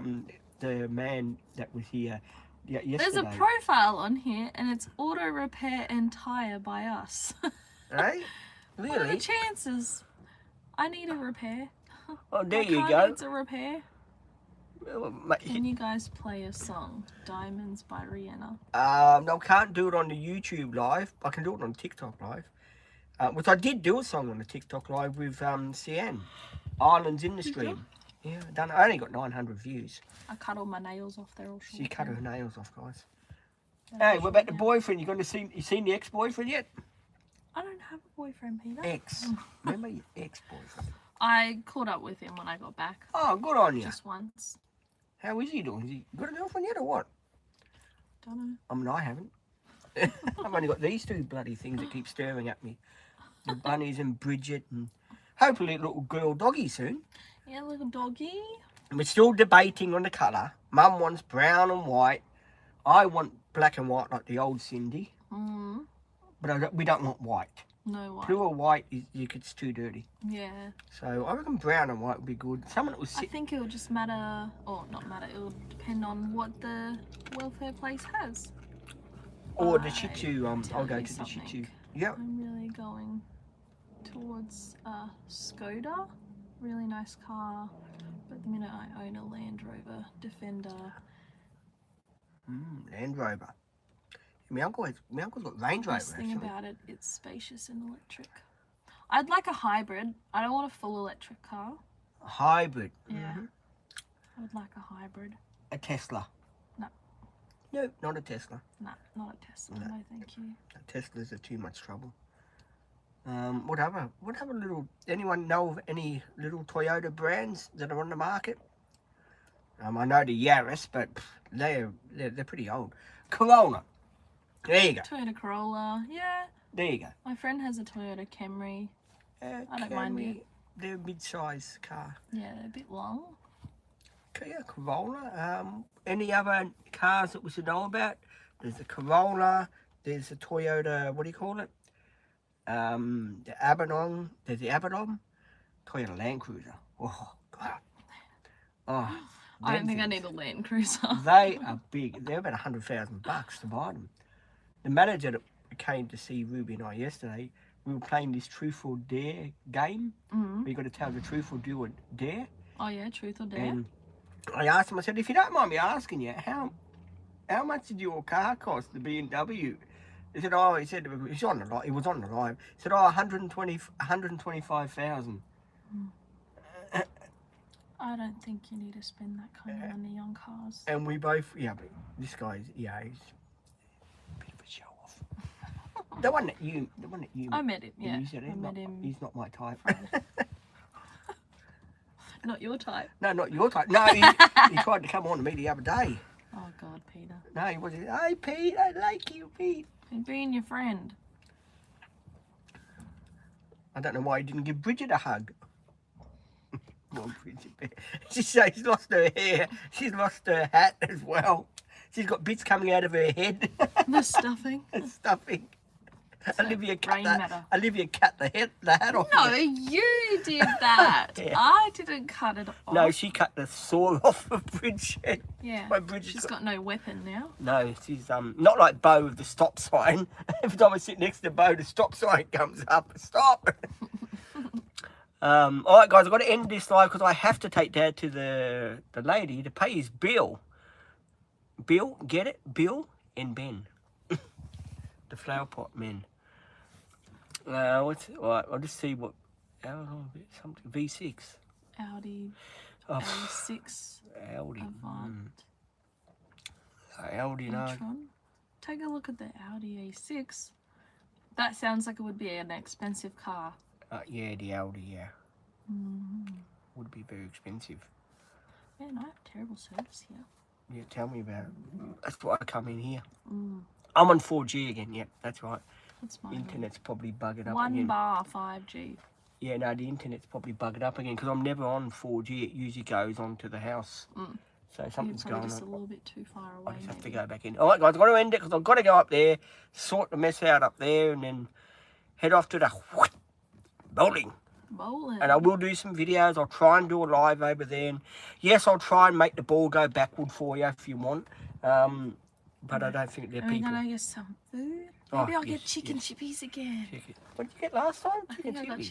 the man that was here yesterday. There's a profile on here, and it's auto repair and tire by us. Right? What are the Really? chances? I need a repair. Oh, there My you car go. needs a repair. Well, Can you guys play a song? Diamonds by Rihanna. no, can't do it on the YouTube live. I can do it on TikTok live. Which I did do a song on the TikTok live with Cian. Islands in the Stream. Yeah, I only got 900 views. I cut all my nails off. They're all short. She cut her nails off, guys. They're Hey, all what about the short boyfriend? You seen the ex-boyfriend yet? now. I don't have a boyfriend, Peter. Ex. Remember your ex-boyfriend? I caught up with him when I got back. Oh, good on you. Just once. How is he doing? Has he got a girlfriend yet or what? Don't know. I mean, I haven't. I've only got these two bloody things that keep staring at me. The bunnies and Bridget and hopefully a little girl doggy soon. Yeah, little doggy. And we're still debating on the colour. Mum wants brown and white. I want black and white like the old Cindy. Mm. But we don't want white. No white. Pure white, it's too dirty. Yeah. So I reckon brown and white would be good. Someone that was I think it will just matter, or not matter, it will depend on what the welfare place has. Or the Shih Tzu, I'll tell go you to the Shih Tzu. something. Yep. I'm really going towards Skoda. Really nice car. But the minute I own a Land Rover Defender. Land Rover. My uncle's got Range Rover, Best thing actually. about it, it's spacious and electric. I'd like a hybrid. I don't want a full electric car. A hybrid. Yeah. I would like a hybrid. A Tesla. No. No, not a Tesla. No, not a Tesla. No. No, thank you. Teslas are too much trouble. What other little, anyone know of any little Toyota brands that are on the market? I know the Yaris, but they're pretty old. Corolla. There you go. Toyota Corolla. Yeah. There you go. My friend has a Toyota Camry. I don't mind it. They're a mid-size car. Yeah, they're a bit long. Okay, yeah, Corolla. Any other cars that we should know about? There's the Corolla. There's the Toyota, what do you call it? The Abaddon. There's the Abaddon. Toyota Land Cruiser. Oh, God. Oh, I don't them think I things. need a Land Cruiser. They are big. They're about $100,000 to buy them. The manager that came to see Ruby and I yesterday, we were playing this Truth or Dare game. Mm-hmm. Where you got to tell the truth or do a dare. Oh yeah, truth or dare. And I asked him, I said, if you don't mind me asking you, how much did your car cost, the BMW? He said, he's on the line. He was on the line. He said, 125,000. I don't think you need to spend that kind of money on cars. And we both, yeah, but this guy's, yeah, he's a bit of a show off. the one that you I met him, yeah. You said I met him. He's not my type. Not your type. No, not your type. No, he tried to come on to me the other day. Oh God, Peter. No, he wasn't. Hey, Pete, I like you, Pete. And being your friend. I don't know why he didn't give Bridget a hug. Well, Bridget, she's lost her hair. She's lost her hat as well. She's got bits coming out of her head. The stuffing. Stuffing. Olivia cut matter. the hat off. No, her. you did that. Yeah. I didn't cut it off. No, she cut the saw off of Bridget. Yeah. My Bridget's She's got no weapon now. No, she's not like Bo with the stop sign. Every time I sit next to Bo, the stop sign comes up. Stop. All right, guys, I've got to end this live because I have to take Dad to the lady to pay his bill. Bill, get it? Bill and Ben. The flower pot men. What's all right? I'll just see what. Something V6. Audi Oh, A6 Audi. Avant. Audi, no. e-tron. Take a look at the Audi A6. That sounds like it would be an expensive car. Yeah, the Audi, yeah. Would be very expensive. Man, I have terrible service here. Yeah, tell me about it. That's why I come in here. I'm on 4G again, yeah, that's right. What's mine? Internet's probably buggered up 1 again. bar 5G. Yeah, no, the internet's probably buggered up again because I'm never on 4G. It usually goes on to the house. So something's You're going just on. a little bit too far away. I just have to maybe. go back in. All right, guys, I've got to end it because I've got to go up there, sort the mess out up there, and then head off to the bowling. Bowling. And I will do some videos. I'll try and do a live over there. And yes, I'll try and make the ball go backward for you if you want. But I don't think they're Are we people. gonna get some food? Oh, Maybe I'll yes, get chicken yes. chippies again. What did you get last time? I think I got chippies.